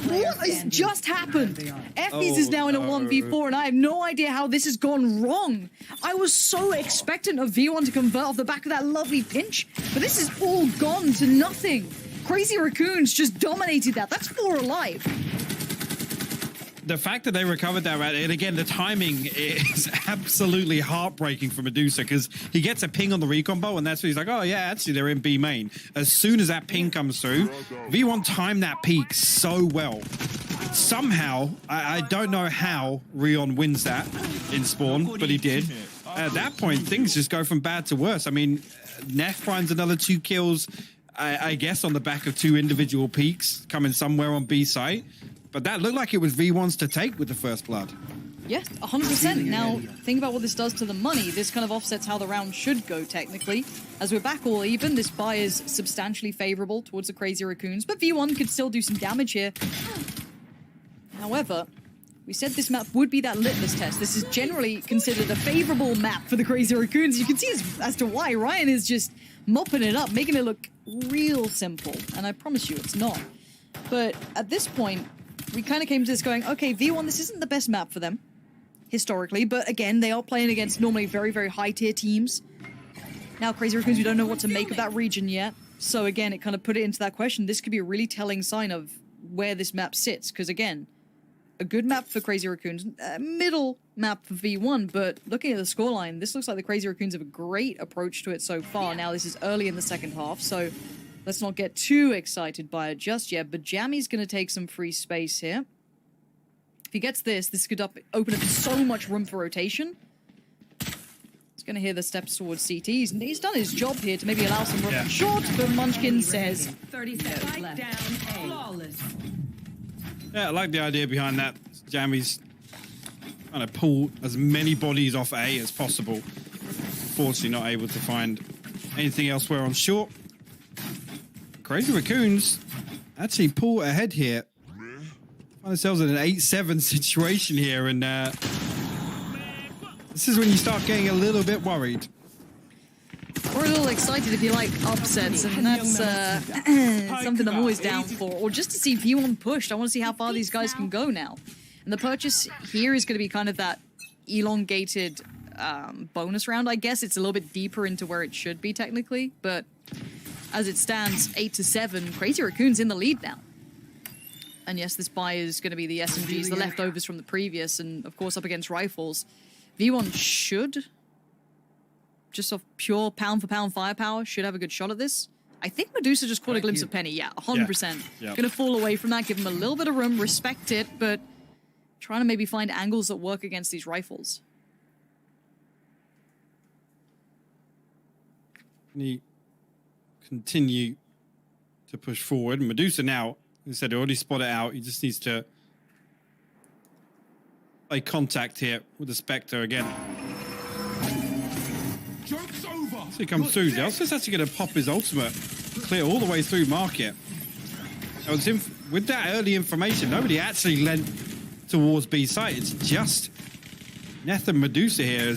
What has just happened? Effie's is now in a 1v4, and I have no idea how this has gone wrong. I was so expectant of V1 to convert off the back of that lovely pinch, but this is all gone to nothing. Crazy Raccoons just dominated that. That's 4 alive. The fact that they recovered that round, and again, the timing is absolutely heartbreaking for Medusa, because he gets a ping on the recon bow, and that's when he's like, oh yeah, actually they're in B main. As soon as that ping comes through, V1 timed that peak so well. Somehow, I don't know how Rion wins that in spawn, but he did. at that point, things just go from bad to worse. I mean, Neff finds another 2 kills, I guess, on the back of 2 individual peaks coming somewhere on B site. But that looked like it was V1's to take with the first blood. Yes, 100%. Now, think about what this does to the money. This kind of offsets how the round should go, technically. As we're back all even, this buy is substantially favorable towards the Crazy Raccoons, but V1 could still do some damage here. However, we said this map would be that litmus test. This is generally considered a favorable map for the Crazy Raccoons. You can see as to why Ryan is just mopping it up, making it look real simple. And I promise you, it's not. But at this point, we kind of came to this going, okay, V1, this isn't the best map for them, historically. But again, they are playing against normally very, very high-tier teams. Now, Crazy Raccoons, we don't know what to make of that region yet. So again, it kind of put it into that question. This could be a really telling sign of where this map sits. Because again, a good map for Crazy Raccoons, a middle map for V1, but looking at the scoreline, this looks like the Crazy Raccoons have a great approach to it so far. Now, this is early in the second half, so let's not get too excited by it just yet, but Jammy's going to take some free space here. If he gets this could open up so much room for rotation. He's going to hear the steps towards CT. He's done his job here to maybe allow some room short, but Munchkin says 30 seconds left. Flawless. Yeah, I like the idea behind that. Jammy's trying to pull as many bodies off A as possible. Fortunately not able to find anything elsewhere on short. Crazy Raccoons actually pull ahead here. Find themselves in an 8-7 situation here, and this is when you start getting a little bit worried. Or a little excited if you like upsets, and that's something I'm always down for. Or just to see V1 pushed. I want to see how far these guys can go now. And the purchase here is going to be kind of that elongated bonus round, I guess. It's a little bit deeper into where it should be, technically. But as it stands, 8-7, Crazy Raccoons in the lead now. And yes, this buy is going to be the SMGs, the leftovers from the previous, and of course up against rifles. V1 should, just off pure pound-for-pound firepower, should have a good shot at this. I think Medusa just caught a glimpse of Penny. Yeah, 100%. Yeah. Going to fall away from that, give him a little bit of room, respect it, but trying to maybe find angles that work against these rifles. Can he continue to push forward? Medusa now, he said, already spot it out. He just needs to play contact here with the Spectre again. Joke's over. So he comes through. Delsa's actually going to pop his ultimate, clear all the way through market. With that early information, nobody actually lent towards B site. It's just Neth and Medusa here.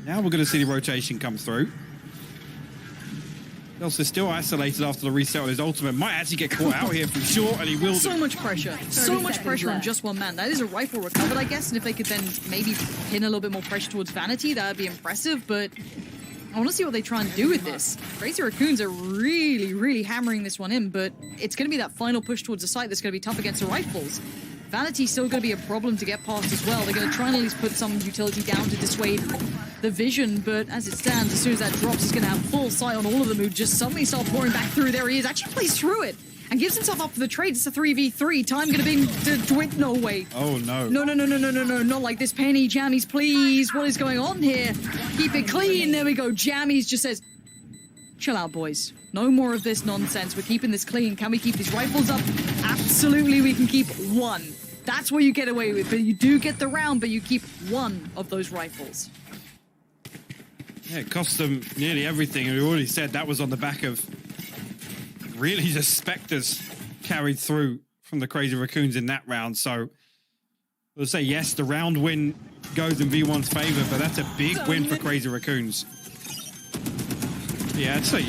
Now we're going to see the rotation come through. Delsa's still isolated after the reset on his ultimate. Might actually get caught out here from short, and he will. So much pressure. So much pressure on just one man. That is a rifle recovered, I guess, and if they could then maybe pin a little bit more pressure towards Vanity, that would be impressive, but I want to see what they try and do with this. Crazy Raccoons are really, really hammering this one in, but it's going to be that final push towards the site that's going to be tough against the rifles. Vanity's still going to be a problem to get past as well. They're going to try and at least put some utility down to dissuade the vision, but as it stands, as soon as that drops, he's going to have full sight on all of them who just suddenly start pouring back through. There he is, actually plays through it and gives himself up for the trade. It's a 3v3. Time going to be... No way. Oh, no. No, not like this. Penny, Jammies, please. What is going on here? Keep it clean. There we go. Jammies just says, chill out, boys. No more of this nonsense. We're keeping this clean. Can we keep these rifles up? Absolutely, we can keep one. That's what you get away with. But you do get the round, but you keep one of those rifles. Yeah, it cost them nearly everything. We already said that was on the back of really just Spectres carried through from the Crazy Raccoons in that round. So we'll say, yes, the round win goes in V1's favor, but that's a big win for Crazy Raccoons. Yeah, actually,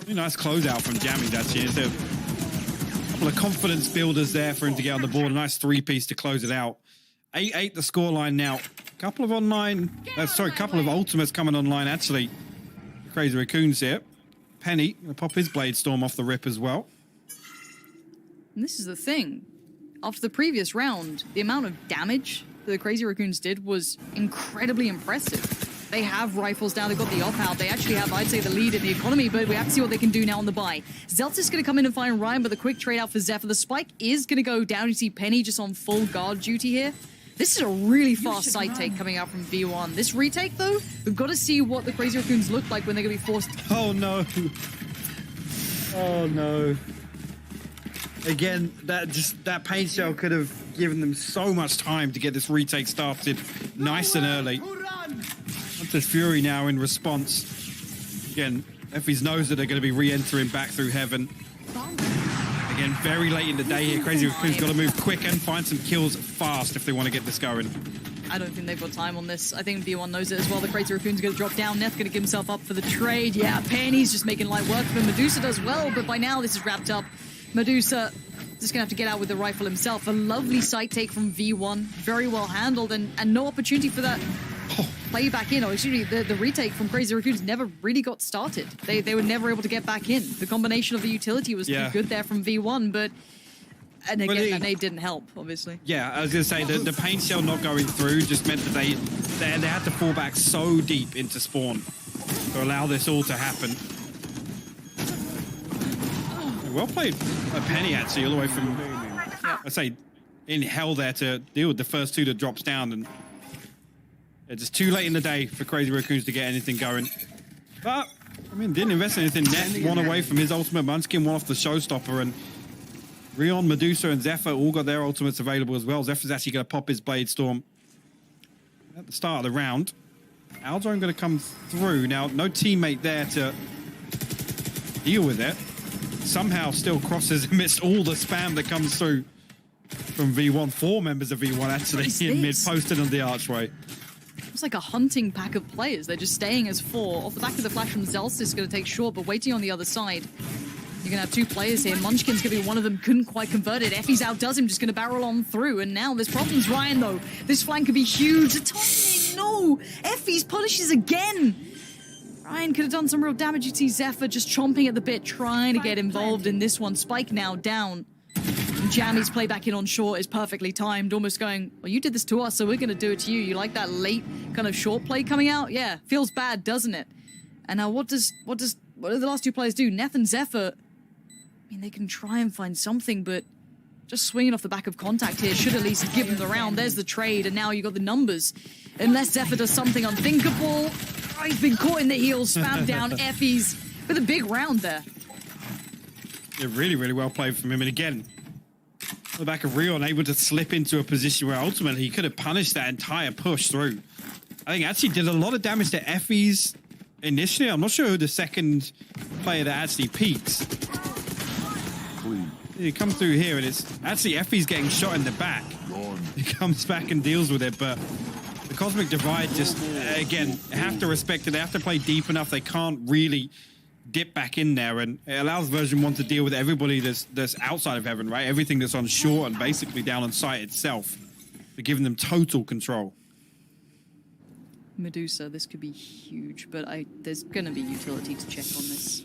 nice closeout from Jammies, actually. It's a couple of confidence builders there for him to get on the board. A nice three-piece to close it out. 8-8 the scoreline now. Couple of ultimates coming online, actually. Crazy Raccoons here. Penny gonna pop his Blade Storm off the rip as well. And this is the thing. After the previous round, the amount of damage that the Crazy Raccoons did was incredibly impressive. They have rifles now, they've got the op-out. They actually have, I'd say, the lead in the economy, but we have to see what they can do now on the buy. Zelt's going to come in and find Ryan, but the quick trade out for Zephyr. The spike is going to go down. You see Penny just on full guard duty here. This is a really fast side take coming out from V1. This retake, though, we've got to see what the Crazy Raccoons look like when they're going to be forced. Oh, no. Oh, no. Again, that paint shell could have given them so much time to get this retake started nice and early. Hunter's Fury now in response. Again, Effie's knows that they're going to be re-entering back through Heaven. Again, very late in the day here. Crazy Raccoon's got to move quick and find some kills fast if they want to get this going. I don't think they've got time on this. I think V1 knows it as well. The Crazy Raccoon's going to drop down. Neth going to give himself up for the trade. Yeah, Penny's just making light work for him. Medusa does well, but by now this is wrapped up. Medusa just going to have to get out with the rifle himself. A lovely sight take from V1. Very well handled and no opportunity for that play back in. Or excuse me, the retake from Crazy Raccoons never really got started. They were never able to get back in. The combination of the utility was too good there from V1, but... And again, that nade didn't help, obviously. Yeah, I was going to say, the paint shell not going through just meant that they had to fall back so deep into spawn to allow this all to happen. Well played by Penny, actually, all the way from, I'd say, in hell there to deal with the first two that drops down. And it's just too late in the day for Crazy Raccoons to get anything going. But, I mean, didn't invest in anything. Net one away from his ultimate. Munchkin one off the showstopper. And Rion, Medusa, and Zephyr all got their ultimates available as well. Zephyr's actually going to pop his Blade Storm at the start of the round. Alzone going to come through. Now, no teammate there to deal with it. Somehow still crosses amidst all the spam that comes through from V1. 4 members of V1 actually in mid, posted on the archway. It's like a hunting pack of players. They're just staying as 4. Off the back of the flash from Zelstis is going to take short, but waiting on the other side. You're going to have 2 players here. Munchkin's going to be one of them. Couldn't quite convert it. Effie's outdoes him, just going to barrel on through. And now there's problems. Ryan, though. This flank could be huge. The timing, no! Effie's punishes again. Ryan could have done some real damage. You see Zephyr just chomping at the bit, trying to get involved in this one. Spike now down. And Jammy's play back in on short is perfectly timed, almost going, well, you did this to us, so we're going to do it to you. You like that late kind of short play coming out? Yeah, feels bad, doesn't it? And now what do the last 2 players do? Neth and Zephyr, I mean, they can try and find something, but just swinging off the back of contact here should at least give them the round. There's the trade, and now you got the numbers. Unless Zephyr does something unthinkable. Oh, he's been caught in the heels, spammed down. Effie's with a big round there. Yeah, really, really well played from him. And again, on the back of Rion, able to slip into a position where ultimately he could have punished that entire push through. I think actually did a lot of damage to Effie's initially. I'm not sure who the second player that actually peaks. He comes through here, and it's actually Effie's getting shot in the back. He comes back and deals with it, but the Cosmic Divide just, again, have to respect it. They have to play deep enough. They can't really dip back in there, and it allows version 1 to deal with everybody that's outside of Heaven, right? Everything that's on shore and basically down on site itself. They're giving them total control. Medusa, this could be huge, but there's going to be utility to check on this.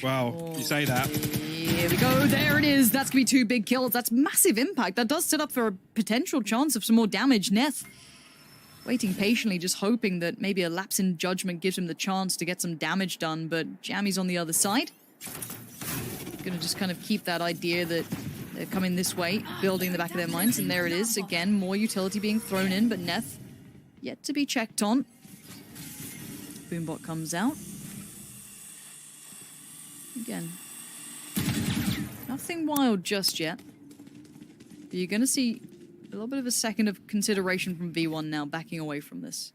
Wow, you say that. Here we go. There it is. That's going to be 2 big kills. That's massive impact. That does set up for a potential chance of some more damage. Neth waiting patiently, just hoping that maybe a lapse in judgment gives him the chance to get some damage done, but Jammy's on the other side. Going to just kind of keep that idea that they're coming this way, building in the back of their minds, and there it is. Again, more utility being thrown in, but Neth yet to be checked on. Boombot comes out. Again, nothing wild just yet. But you're going to see a little bit of a second of consideration from V1 now, backing away from this.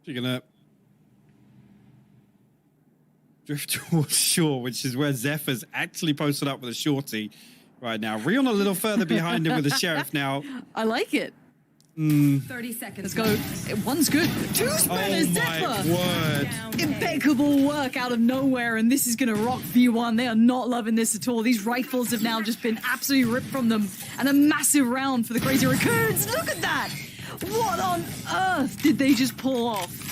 You're going to drift towards shore, which is where Zephyr's actually posted up with a shorty right now. Rion a little further behind him with the Sheriff now. I like it. 30 seconds. Let's go. One's good. 2 spinners, Zephyr. Oh my word. Impeccable work out of nowhere, and this is going to rock V1. They are not loving this at all. These rifles have now just been absolutely ripped from them, and a massive round for the Crazy Raccoons. Look at that. What on earth did they just pull off?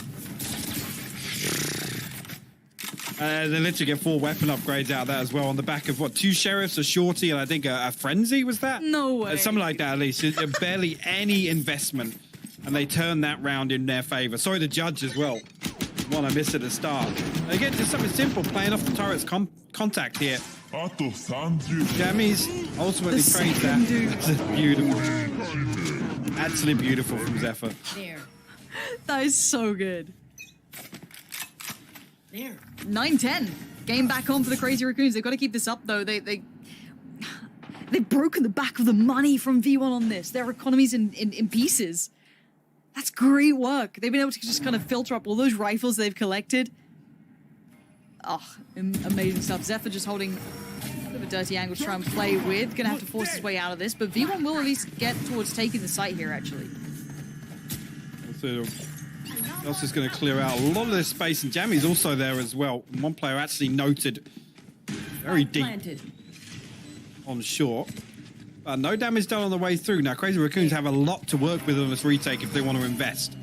They literally get 4 weapon upgrades out of that as well on the back of, what, 2 Sheriffs, a Shorty, and I think a Frenzy, was that? No way. Something like that, at least. Barely any investment, and they turn that round in their favor. Sorry to Judge as well. One I missed at the start. Again, just something simple, playing off the turret's contact here. Jammy's ultimately trades that. That's beautiful. Absolutely beautiful from Zephyr. There. That is so good. There. 9-10. Game back on for the Crazy Raccoons. They've got to keep this up, though. They've broken the back of the money from V1 on this. Their economy's in pieces. That's great work. They've been able to just kind of filter up all those rifles they've collected. Oh, amazing stuff. Zephyr just holding a bit of a dirty angle to try and play with. Gonna have to force his way out of this, but V1 will at least get towards taking the site here, actually. So, else is going to clear out a lot of this space, and Jammy's also there as well. One player actually noted very deep on short. No damage done on the way through. Now, Crazy Raccoons have a lot to work with on this retake if they want to invest.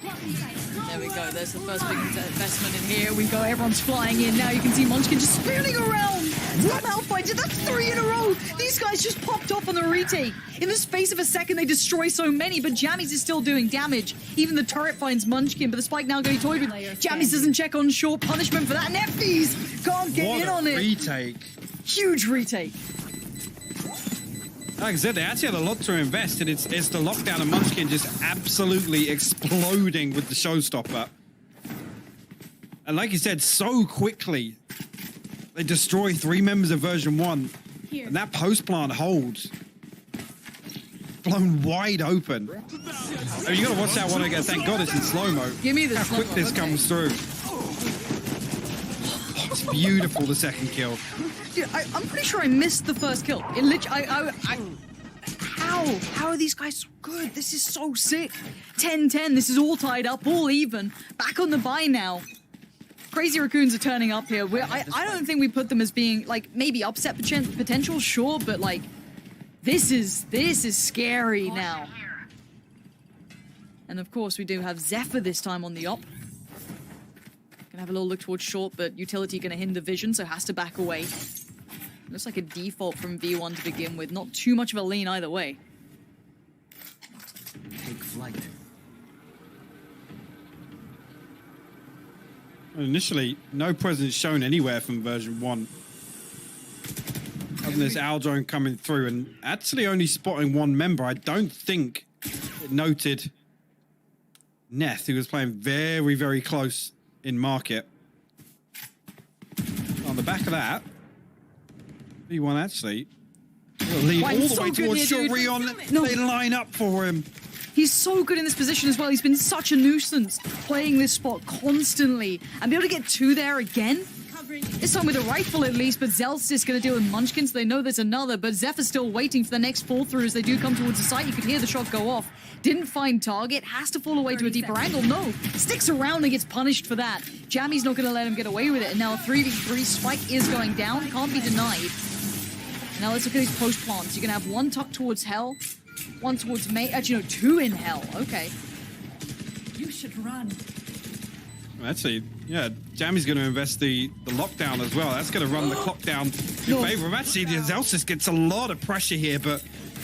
There we go. There's the first big investment in here. We go. Everyone's flying in. Now you can see Munchkin just spinning around. Malfighter. That's 3 in a row. These guys just popped off on the retake. In the space of a second, they destroy so many, but Jammies is still doing damage. Even the turret finds Munchkin, but the spike now going toyed with. Jammies doesn't check on short. Punishment for that. And FDs can't get in on it. Retake. Huge retake. Like I said, they actually had a lot to invest, and it's the lockdown and Munchkin just absolutely exploding with the showstopper. And like you said, so quickly, they destroy 3 members of version 1. Here. And that post plant holds. Blown wide open. I mean, you gotta watch that one again. Thank God it's in slow-mo. Give me the How quick this comes through. Oh, it's beautiful, the second kill. Dude, I'm pretty sure I missed the first kill. It literally, How are these guys so good? This is so sick. 10-10, this is all tied up, all even. Back on the bye now. Crazy Raccoons are turning up here. I don't think we put them as being, like, maybe upset potential, sure, but, like, this is scary now. And, of course, we do have Zephyr this time on the op. Gonna have a little look towards short, but utility gonna hinder vision, so has to back away. Looks like a default from V1 to begin with. Not too much of a lean either way. Take flight. Initially, no presence shown anywhere from version 1. Other than this owl drone coming through and actually only spotting 1 member. I don't think it noted Neth, who was playing very, very close in market. On the back of that, V1 actually lead all the way towards short. Rion. They line up for him. He's so good in this position as well. He's been such a nuisance playing this spot constantly. And be able to get 2 there again. This time with a rifle at least, but Zelstis going to deal with Munchkin, so they know there's another. But Zephyr's still waiting for the next fall through as they do come towards the site. You could hear the shot go off. Didn't find target, has to fall away to a deeper angle. No, sticks around and gets punished for that. Jammy's not going to let him get away with it. And now 3v3, Spike is going down, can't be denied. Now let's look at these post plants. You're going to have 1 tucked towards Hell, 1 towards May. Actually, no, 2 in Hell. Okay. You should run. Actually, yeah, Jammy's going to invest the lockdown as well. That's going to run the clock down in favor of. Actually, Zelstis gets a lot of pressure here, but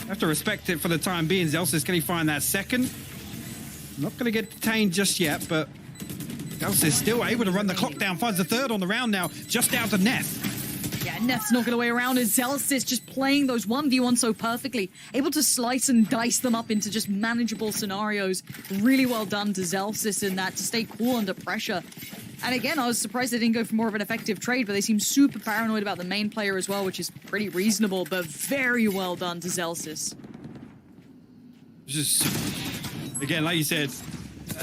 have to respect it for the time being. Zelstis, can he find that second? Not going to get detained just yet, but Zelstis still able to run the clock down. Finds the 3rd on the round now, just down to Neth. Yeah, Neth's not going to way around as Zelstis just playing those 1v1 so perfectly. Able to slice and dice them up into just manageable scenarios. Really well done to Zelstis in that, to stay cool under pressure. And again, I was surprised they didn't go for more of an effective trade, but they seem super paranoid about the main player as well, which is pretty reasonable, but very well done to Zelstis. Just, again, like you said,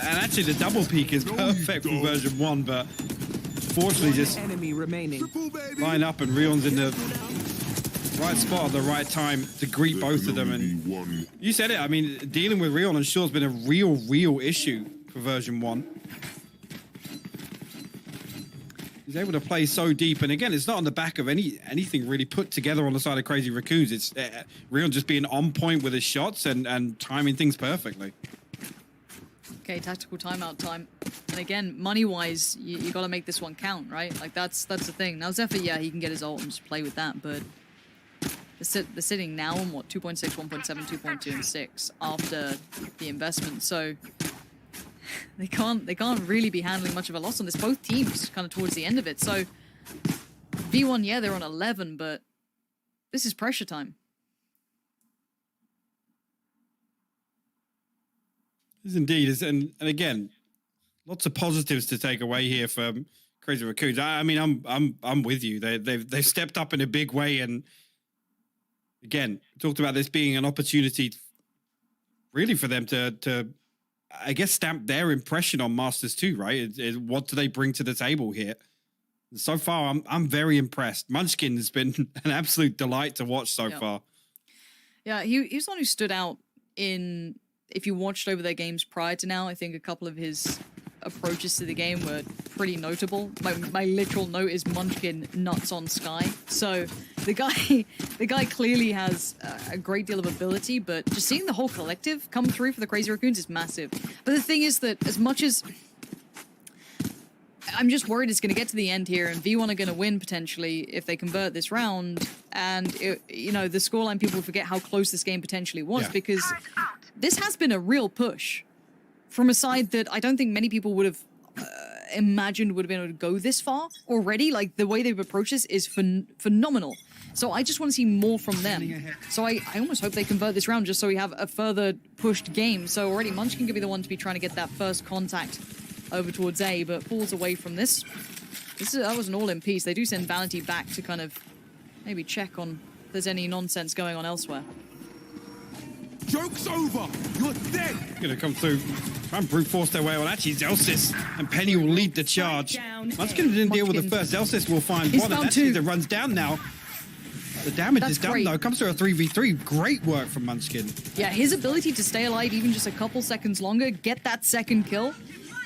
and actually the double peek is perfect from version 1, but fortunately just enemy remaining. line up and Rion's in the right spot at the right time to greet both of them. And you said it, I mean, dealing with Rion and Shaw's been a real issue for version 1. He's able to play so deep, and again, it's not on the back of anything really put together on the side of Crazy Raccoons. It's Rion just being on point with his shots and timing things perfectly. Okay, tactical timeout time. And again, money-wise, you got to make this one count, right? Like, that's the thing. Now, Zephyr, yeah, he can get his ult and just play with that, but they're sitting now on, what, 2.6, 1.7, 2.2, and 6 after the investment. So they can't really be handling much of a loss on this. Both teams kind of towards the end of it. So V1, yeah, they're on 11, but this is pressure time. It is indeed. And again, lots of positives to take away here from Crazy Raccoons. I mean, I'm with you. They've stepped up in a big way, and again, talked about this being an opportunity, really, for them to I guess, stamp their impression on Masters too, right? What do they bring to the table here? So far, I'm very impressed. Munchkin has been an absolute delight to watch so far. Yeah, he was one who stood out in. If you watched over their games prior to now, I think a couple of his approaches to the game were pretty notable. My literal note is Munchkin nuts on Sky. So the guy clearly has a great deal of ability, but just seeing the whole collective come through for the Crazy Raccoons is massive. But the thing is that as much as I'm just worried it's going to get to the end here, and V1 are going to win potentially if they convert this round. And you know, the scoreline, people forget how close this game potentially was, because this has been a real push from a side that I don't think many people would have imagined would have been able to go this far already. Like, the way they've approached this is phenomenal. So I just want to see more from them. So I almost hope they convert this round just so we have a further pushed game. So already Munchkin could be the one to be trying to get that first contact over towards A, but falls away from this. That was an all-in piece. They do send Vanity back to kind of maybe check on if there's any nonsense going on elsewhere. Joke's over! You're dead! Gonna come through and brute force their way. Well, actually, Zelsys and Penny will lead the charge. Munchkin didn't deal with the first. Zelsys will find one, and actually that runs down now. The damage is done, though. Comes through a 3v3. Great work from Munchkin. Yeah, his ability to stay alive even just a couple seconds longer, get that second kill,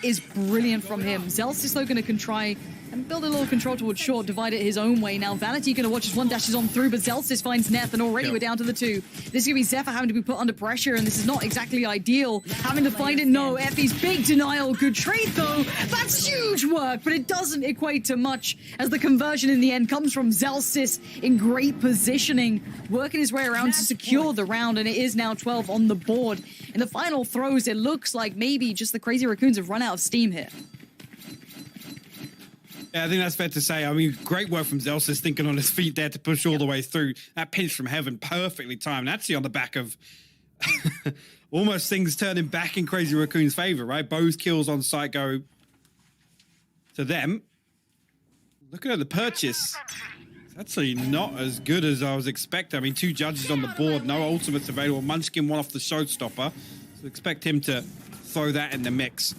is brilliant from him. Zelsys, though, going to try and build a little control towards short, divide it his own way. Now Vanity going to watch as one dashes on through, but Zelsys finds Neth, and already we're down to the 2. This is going to be Zephyr having to be put under pressure, and this is not exactly ideal. Having to find it, no. Effie's big denial. Good trade, though. That's huge work, but it doesn't equate to much, as the conversion in the end comes from Zelsys in great positioning, working his way around to secure the round, and it is now 12 on the board. In the final throws, it looks like maybe just the Crazy Raccoons have run out of steam here. Yeah, I think that's fair to say. I mean, great work from Zelsys, thinking on his feet there to push all the way through. That pinch from heaven, perfectly timed. Actually on the back of almost things turning back in Crazy Raccoon's favor, right? Bo's kills on site go to them. Looking at the purchase, it's actually not as good as I was expecting. I mean, 2 judges on the board, no ultimates available. Munchkin one off the showstopper, so expect him to throw that in the mix.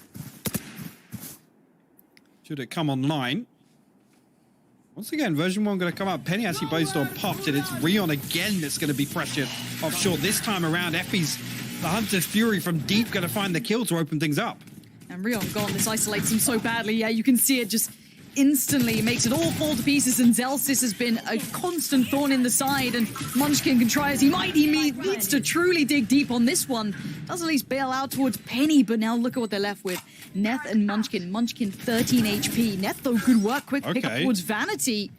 Should it come online? Once again, version 1 going to come up. Penny actually based on popped, and it's Rion again that's going to be pressured offshore. This time around, Effie's the Hunter's Fury from deep going to find the kill to open things up. And Rion gone. This isolates him so badly. Yeah, you can see it just instantly makes it all fall to pieces, and Zelsys has been a constant thorn in the side, and Munchkin can try as he might. He needs to truly dig deep on this one. Does at least bail out towards Penny, but now look at what they're left with. Neth and Munchkin. Munchkin 13 HP. Neth, though, good work. Quick pick up towards Vanity.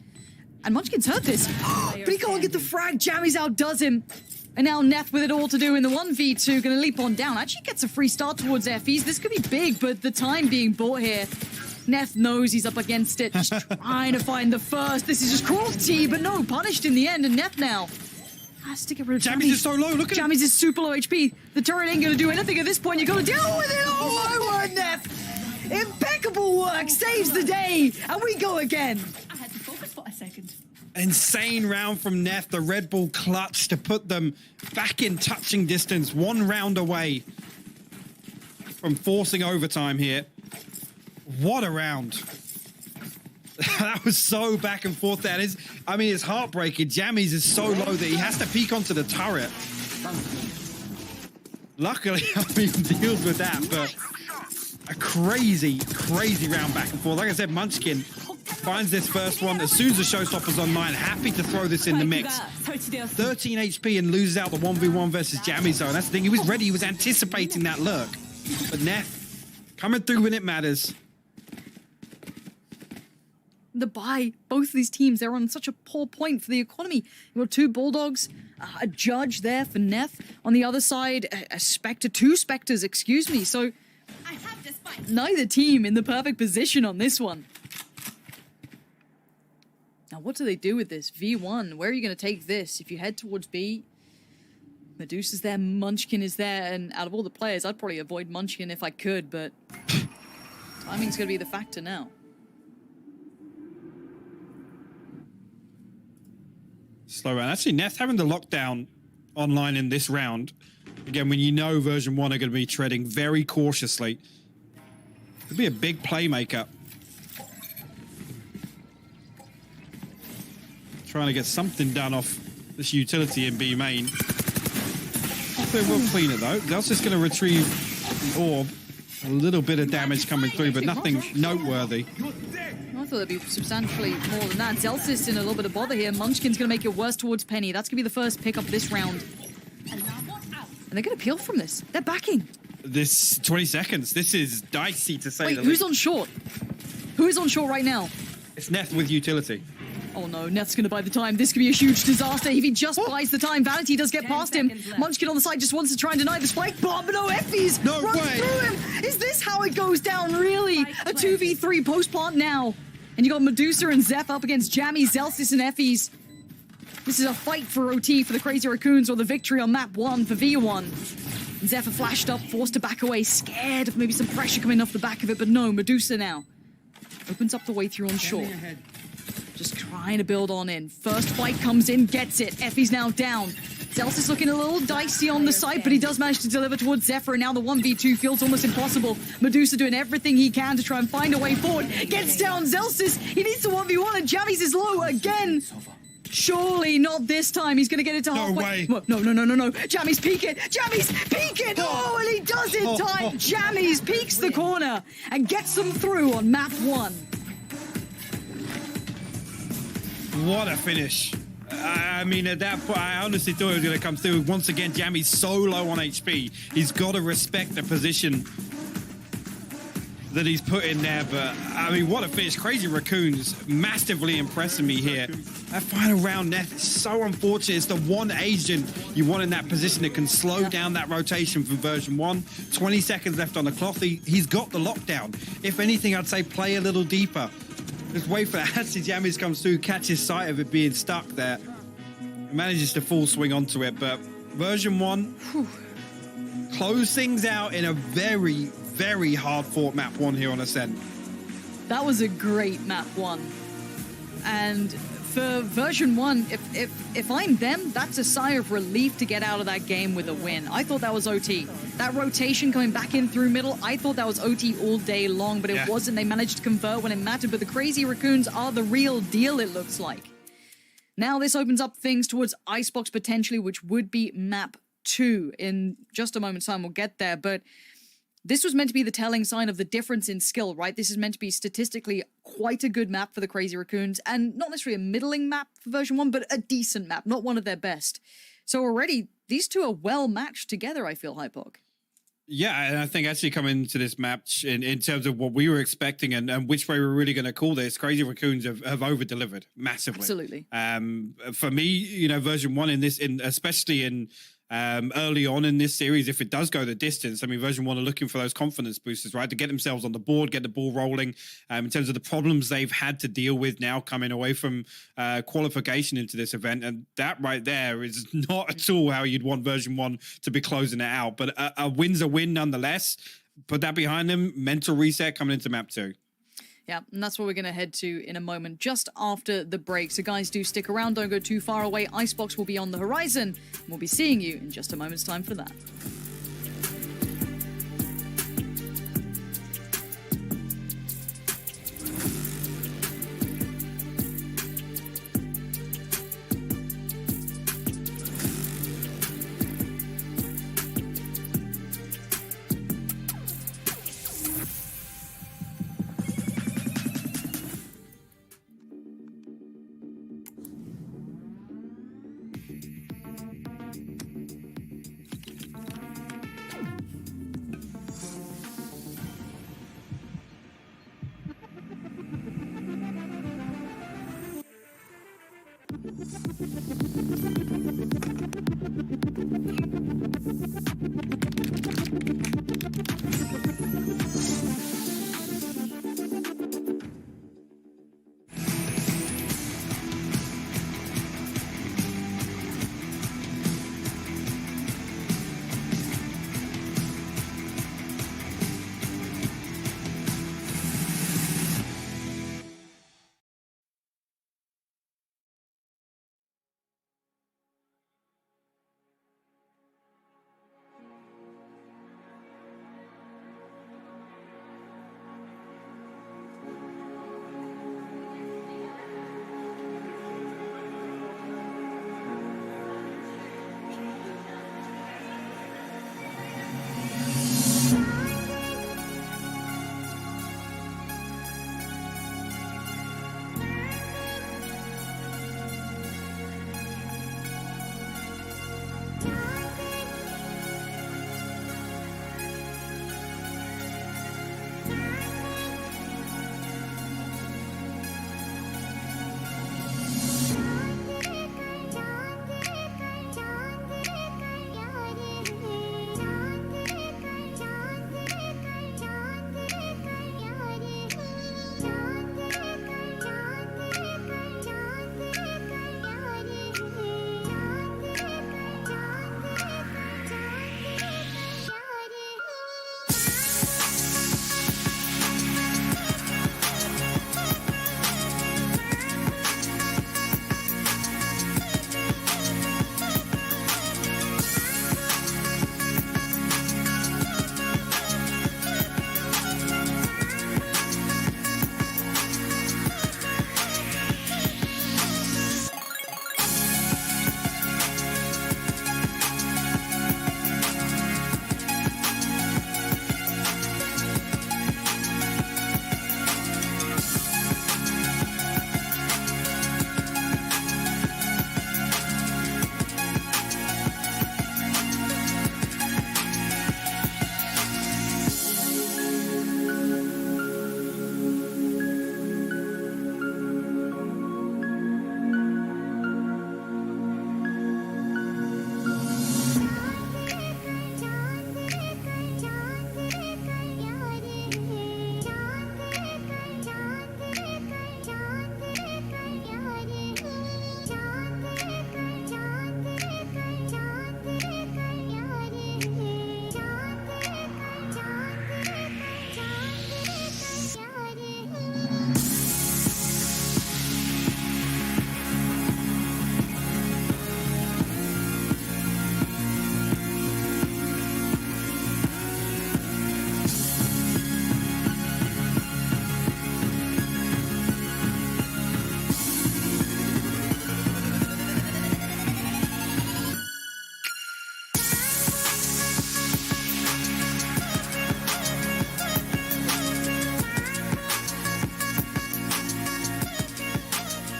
And Munchkin's hurt this. But he can't get the frag. Jammy's outdoes him. And now Neth with it all to do in the 1v2. Going to leap on down. Actually gets a free start towards Effie's. This could be big, but the time being bought here. Neth knows he's up against it, just trying to find the first. This is just cruelty, but no, punished in the end. And Neth now has to get rid of Jammies. Is so low, look at Jammies is super low HP. The turret ain't going to do anything at this point. You got to deal with it. Oh, my word, Neth. Impeccable work, saves the day, and we go again. I had to focus for a second. Insane round from Neth, the Red Bull clutch to put them back in touching distance, 1 round away from forcing overtime here. What a round. That was so back and forth. That is, I mean, it's heartbreaking. Jammies is so low that he has to peek onto the turret. Luckily, I mean, deals with that, but a crazy, crazy round back and forth. Like I said, Munchkin finds this first one as soon as the showstopper's online. Happy to throw this in the mix. 13 HP and loses out the 1v1 versus Jammies, though. That's the thing. He was ready. He was anticipating that lurk. But Neth coming through when it matters. The buy, both of these teams, they're on such a poor point for the economy. You've got 2 Bulldogs, a Judge there for Neth. On the other side, a Spectre, 2 Spectres, excuse me. So I have this neither team in the perfect position on this one. Now, what do they do with this? V1, where are you going to take this? If you head towards B, Medusa's there, Munchkin is there, and out of all the players, I'd probably avoid Munchkin if I could, but timing's going to be the factor now. Slow round. Actually, Neth having the lockdown online in this round. Again, when you know version 1 are going to be treading very cautiously. Could be a big playmaker. Trying to get something done off this utility in B main. They will clean it though. They're just going to retrieve the orb. A little bit of damage coming through, but nothing noteworthy. I thought there'd be substantially more than that. Zelsis in a little bit of bother here. Munchkin's going to make it worse towards Penny. That's going to be the first pick up this round. And they're going to peel from this. They're backing. This 20 seconds. This is dicey to say. Wait, who's on short? Who is on short right now? It's Neth with utility. Oh no, Neth's going to buy the time. This could be a huge disaster if he just buys the time. Vanity does get past him. Munchkin on the side just wants to try and deny the spike bomb, but no, Effie's runs through him. Is this how it goes down, really? A 2v3 post-plant now. And you got Medusa and Zeph up against Jammy, Zelsis, and Effie's. This is a fight for OT for the Crazy Raccoons, or the victory on map 1 for V1. Zephyr flashed up, forced to back away, scared of maybe some pressure coming off the back of it, but no, Medusa now opens up the way through on short. Just trying to build on in. First fight comes in, gets it. Effie's now down. Zelsis looking a little dicey on the side, but he does manage to deliver towards Zephyr, and now the 1v2 feels almost impossible. Medusa doing everything he can to try and find a way forward. Gets down Zelsis. He needs the 1v1, and Jammies is low again. Surely not this time. He's going to get it to halfway. No. Jammies peek it. Jammies peek it. Oh, and he does in time. Jammies peeks the corner and gets them through on map 1. What a finish. I mean, at that point, I honestly thought it was going to come through. Once again, Jammy's so low on HP. He's got to respect the position that he's put in there. But, I mean, what a finish. Crazy Raccoons massively impressing me here. That final round, Neth, is so unfortunate. It's the one agent you want in that position that can slow down that rotation from version 1. 20 seconds left on the clock. He's got the lockdown. If anything, I'd say play a little deeper. Just wait for that. As Jammies comes through, catches sight of it being stuck there. Manages to full swing onto it, but version 1 close things out in a very, very hard fought map 1 here on Ascent. That was a great map 1. And for version 1, if I'm them, that's a sigh of relief to get out of that game with a win. I thought that was OT. That rotation coming back in through middle, I thought that was OT all day long, but it wasn't. They managed to convert when it mattered, but the Crazy Raccoons are the real deal, it looks like. Now this opens up things towards Icebox potentially, which would be map 2. In just a moment's time, we'll get there, but this was meant to be the telling sign of the difference in skill, right? This is meant to be statistically quite a good map for the Crazy Raccoons, and not necessarily a middling map for version 1, but a decent map, not one of their best. So already, these two are well matched together, I feel, Hypok. Yeah, and I think actually coming into this match in terms of what we were expecting and which way we're really going to call this, Crazy Raccoons have over-delivered massively. Absolutely. For me, you know, version 1 especially in early on in this series, if it does go the distance, I mean, version 1 are looking for those confidence boosters, right? To get themselves on the board, get the ball rolling, in terms of the problems they've had to deal with now coming away from qualification into this event. And that right there is not at all how you'd want version 1 to be closing it out. But a win's a win nonetheless. Put that behind them, mental reset coming into map 2. Yeah, and that's what we're going to head to in a moment, just after the break. So guys, do stick around, don't go too far away. Icebox will be on the horizon, and we'll be seeing you in just a moment's time for that.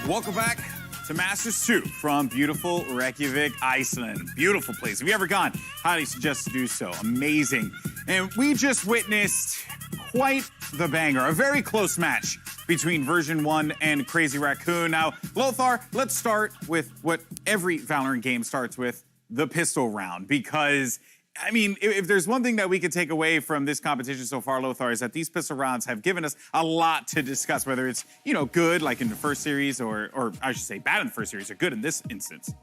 Welcome back to Masters 2 from beautiful Reykjavik, Iceland. Beautiful place. Have you ever gone? Highly suggest to do so. Amazing. And we just witnessed quite the banger, a very close match between version 1 and Crazy Raccoon. Now, Lothar, let's start with what every Valorant game starts with, the pistol round, because I mean, if there's one thing that we could take away from this competition so far, Lothar, is that these pistol rounds have given us a lot to discuss, whether it's, good like in the first series or I should say bad in the first series or good in this instance.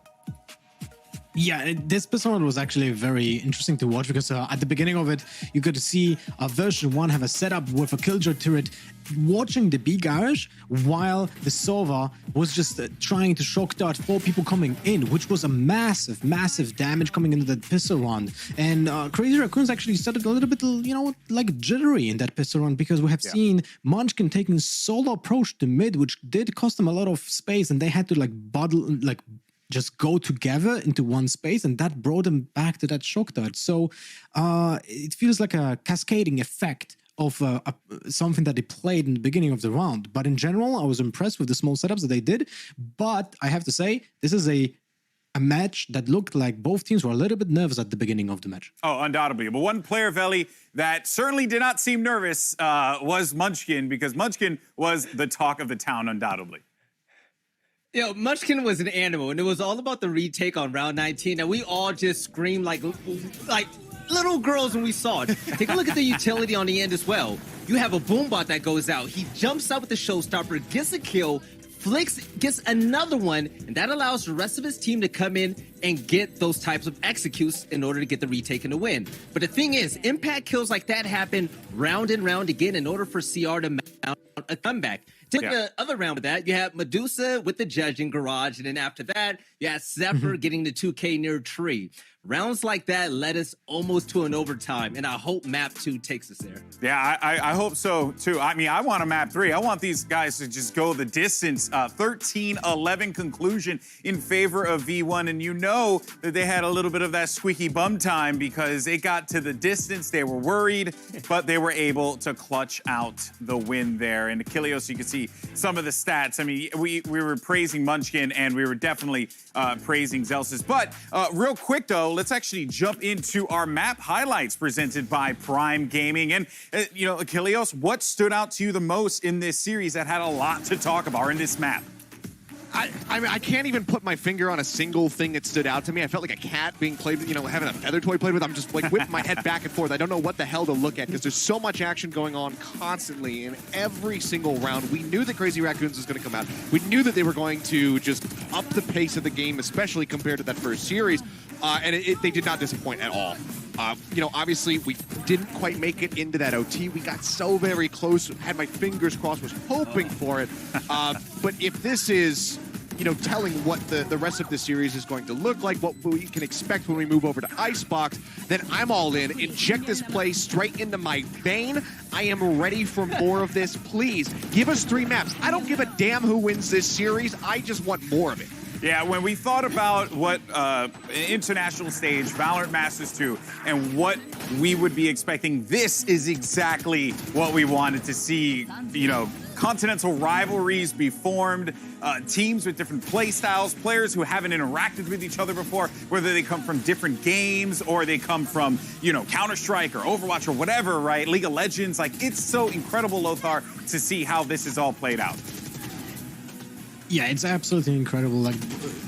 Yeah, this pistol round was actually very interesting to watch because at the beginning of it, you could see version 1 have a setup with a killjoy turret watching the B garage while the Sova was just trying to shock dart 4 people coming in, which was a massive, massive damage coming into that pistol round. And Crazy Raccoons actually started a little bit, like jittery in that pistol round because we have seen Munchkin taking solo approach to mid, which did cost them a lot of space, and they had to just go together into one space, and that brought them back to that shock dart. So it feels like a cascading effect of something that they played in the beginning of the round. But in general, I was impressed with the small setups that they did. But I have to say, this is a match that looked like both teams were a little bit nervous at the beginning of the match. Oh, undoubtedly. But one player, Veli, that certainly did not seem nervous was Munchkin, because Munchkin was the talk of the town, undoubtedly. Munchkin was an animal, and it was all about the retake on round 19, and we all just screamed like little girls when we saw it. Take a look at the utility on the end as well. You have a boombot that goes out. He jumps out with the showstopper, gets a kill, flicks, gets another one, and that allows the rest of his team to come in and get those types of executes in order to get the retake and the win. But the thing is, impact kills like that happen round and round again in order for CR to mount a comeback. Take the other round of that, you have Medusa with the judging garage, and then after that, you have Zephyr getting the 2K near tree. Rounds like that led us almost to an overtime, and I hope map 2 takes us there. Yeah, I hope so, too. I mean, I want a map 3. I want these guys to just go the distance. 13-11 conclusion in favor of V1, and you know that they had a little bit of that squeaky bum time because it got to the distance. They were worried, but they were able to clutch out the win there. And Achilleos, you can see some of the stats. I mean, we were praising Munchkin, and we were definitely praising Zelsis. But real quick, though, let's actually jump into our map highlights presented by Prime Gaming. And, Achilleos, what stood out to you the most in this series that had a lot to talk about, or in this map? I mean, I can't even put my finger on a single thing that stood out to me. I felt like a cat being played with, having a feather toy played with. I'm just like whipping my head back and forth. I don't know what the hell to look at because there's so much action going on constantly in every single round. We knew that Crazy Raccoons was going to come out. We knew that they were going to just up the pace of the game, especially compared to that first series. And they did not disappoint at all. Obviously, we didn't quite make it into that OT. We got so very close, had my fingers crossed, was hoping for it. But if this is, telling what the rest of the series is going to look like, what we can expect when we move over to Icebox, then I'm all in. Inject this play straight into my vein. I am ready for more of this. Please, give us 3 maps. I don't give a damn who wins this series. I just want more of it. Yeah, when we thought about what international stage, Valorant Masters 2, and what we would be expecting, this is exactly what we wanted to see. Continental rivalries be formed, teams with different play styles, players who haven't interacted with each other before, whether they come from different games or they come from, Counter-Strike or Overwatch or whatever, right? League of Legends. It's so incredible, Lothar, to see how this is all played out. Yeah, it's absolutely incredible.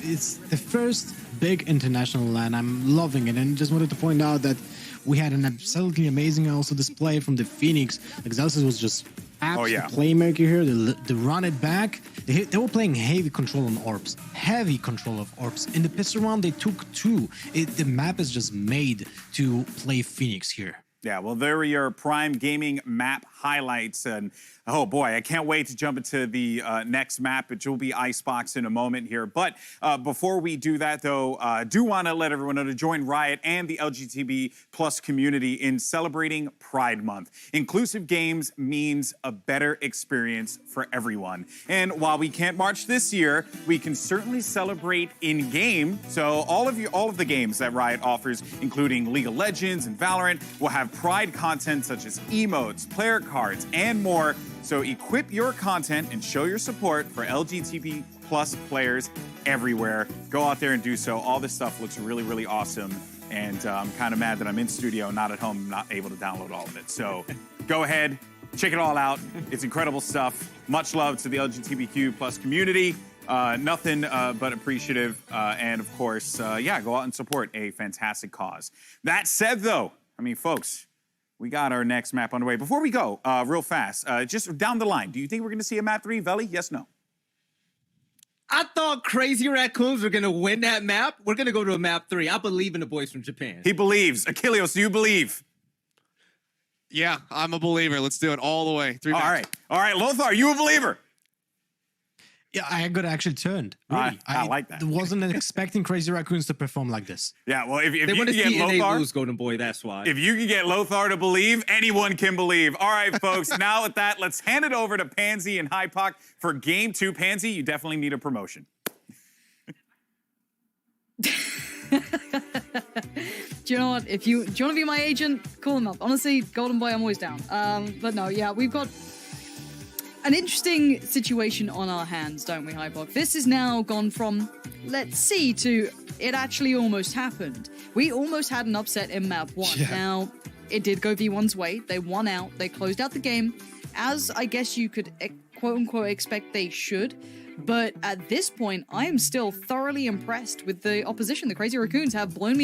It's the first big international LAN. I'm loving it, and just wanted to point out that we had an absolutely amazing also display from the Phoenix. Zelsis was just absolute playmaker here. They run it back. They were playing heavy control on orbs. Heavy control of orbs. In the pistol round, they took 2. The map is just made to play Phoenix here. Yeah, well, there are your Prime Gaming map highlights. And oh boy, I can't wait to jump into the next map, which will be Icebox in a moment here. But before we do that, though, do want to let everyone know to join Riot and the LGBTQ+ community in celebrating Pride Month. Inclusive games means a better experience for everyone. And while we can't march this year, we can certainly celebrate in-game. So all of the games that Riot offers, including League of Legends and Valorant, will have Pride content such as emotes, player cards, and more So equip your content and show your support for LGBT plus players everywhere. Go out there and do so. All this stuff looks really, really awesome. And I'm kind of mad that I'm in studio, not at home, not able to download all of it. So go ahead, check it all out. It's incredible stuff. Much love to the LGBTQ plus community. Nothing but appreciative. And of course, yeah, go out and support a fantastic cause. That said, though, I mean, folks, we got our next map underway. Before we go, real fast, just down the line, do you think we're going to see a map 3? Veli, yes, no? I thought Crazy Raccoons were going to win that map. We're going to go to a map 3. I believe in the boys from Japan. He believes. Achilles, do you believe? Yeah, I'm a believer. Let's do it all the way. 3 maps. All right, Lothar, you a believer? Yeah, I got actually turned. Really. I like that. Wasn't expecting Crazy Raccoons to perform like this. Yeah, well, if they you want to can see get Lothar, lose, Golden Boy, that's why. If you can get Lothar to believe, anyone can believe. All right, folks, now with that, let's hand it over to Pansy and Hypoc for Game 2. Pansy, you definitely need a promotion. Do you know what? Do you want to be my agent? Call him up. Honestly, Golden Boy, I'm always down. But no, yeah, we've got an interesting situation on our hands, don't we, Hypoc? This has now gone from let's see to it actually almost happened. We almost had an upset in map 1. Yeah. Now, it did go V1's way. They won out. They closed out the game, as I guess you could quote-unquote expect they should. But at this point, I am still thoroughly impressed with the opposition. The Crazy Raccoons have blown me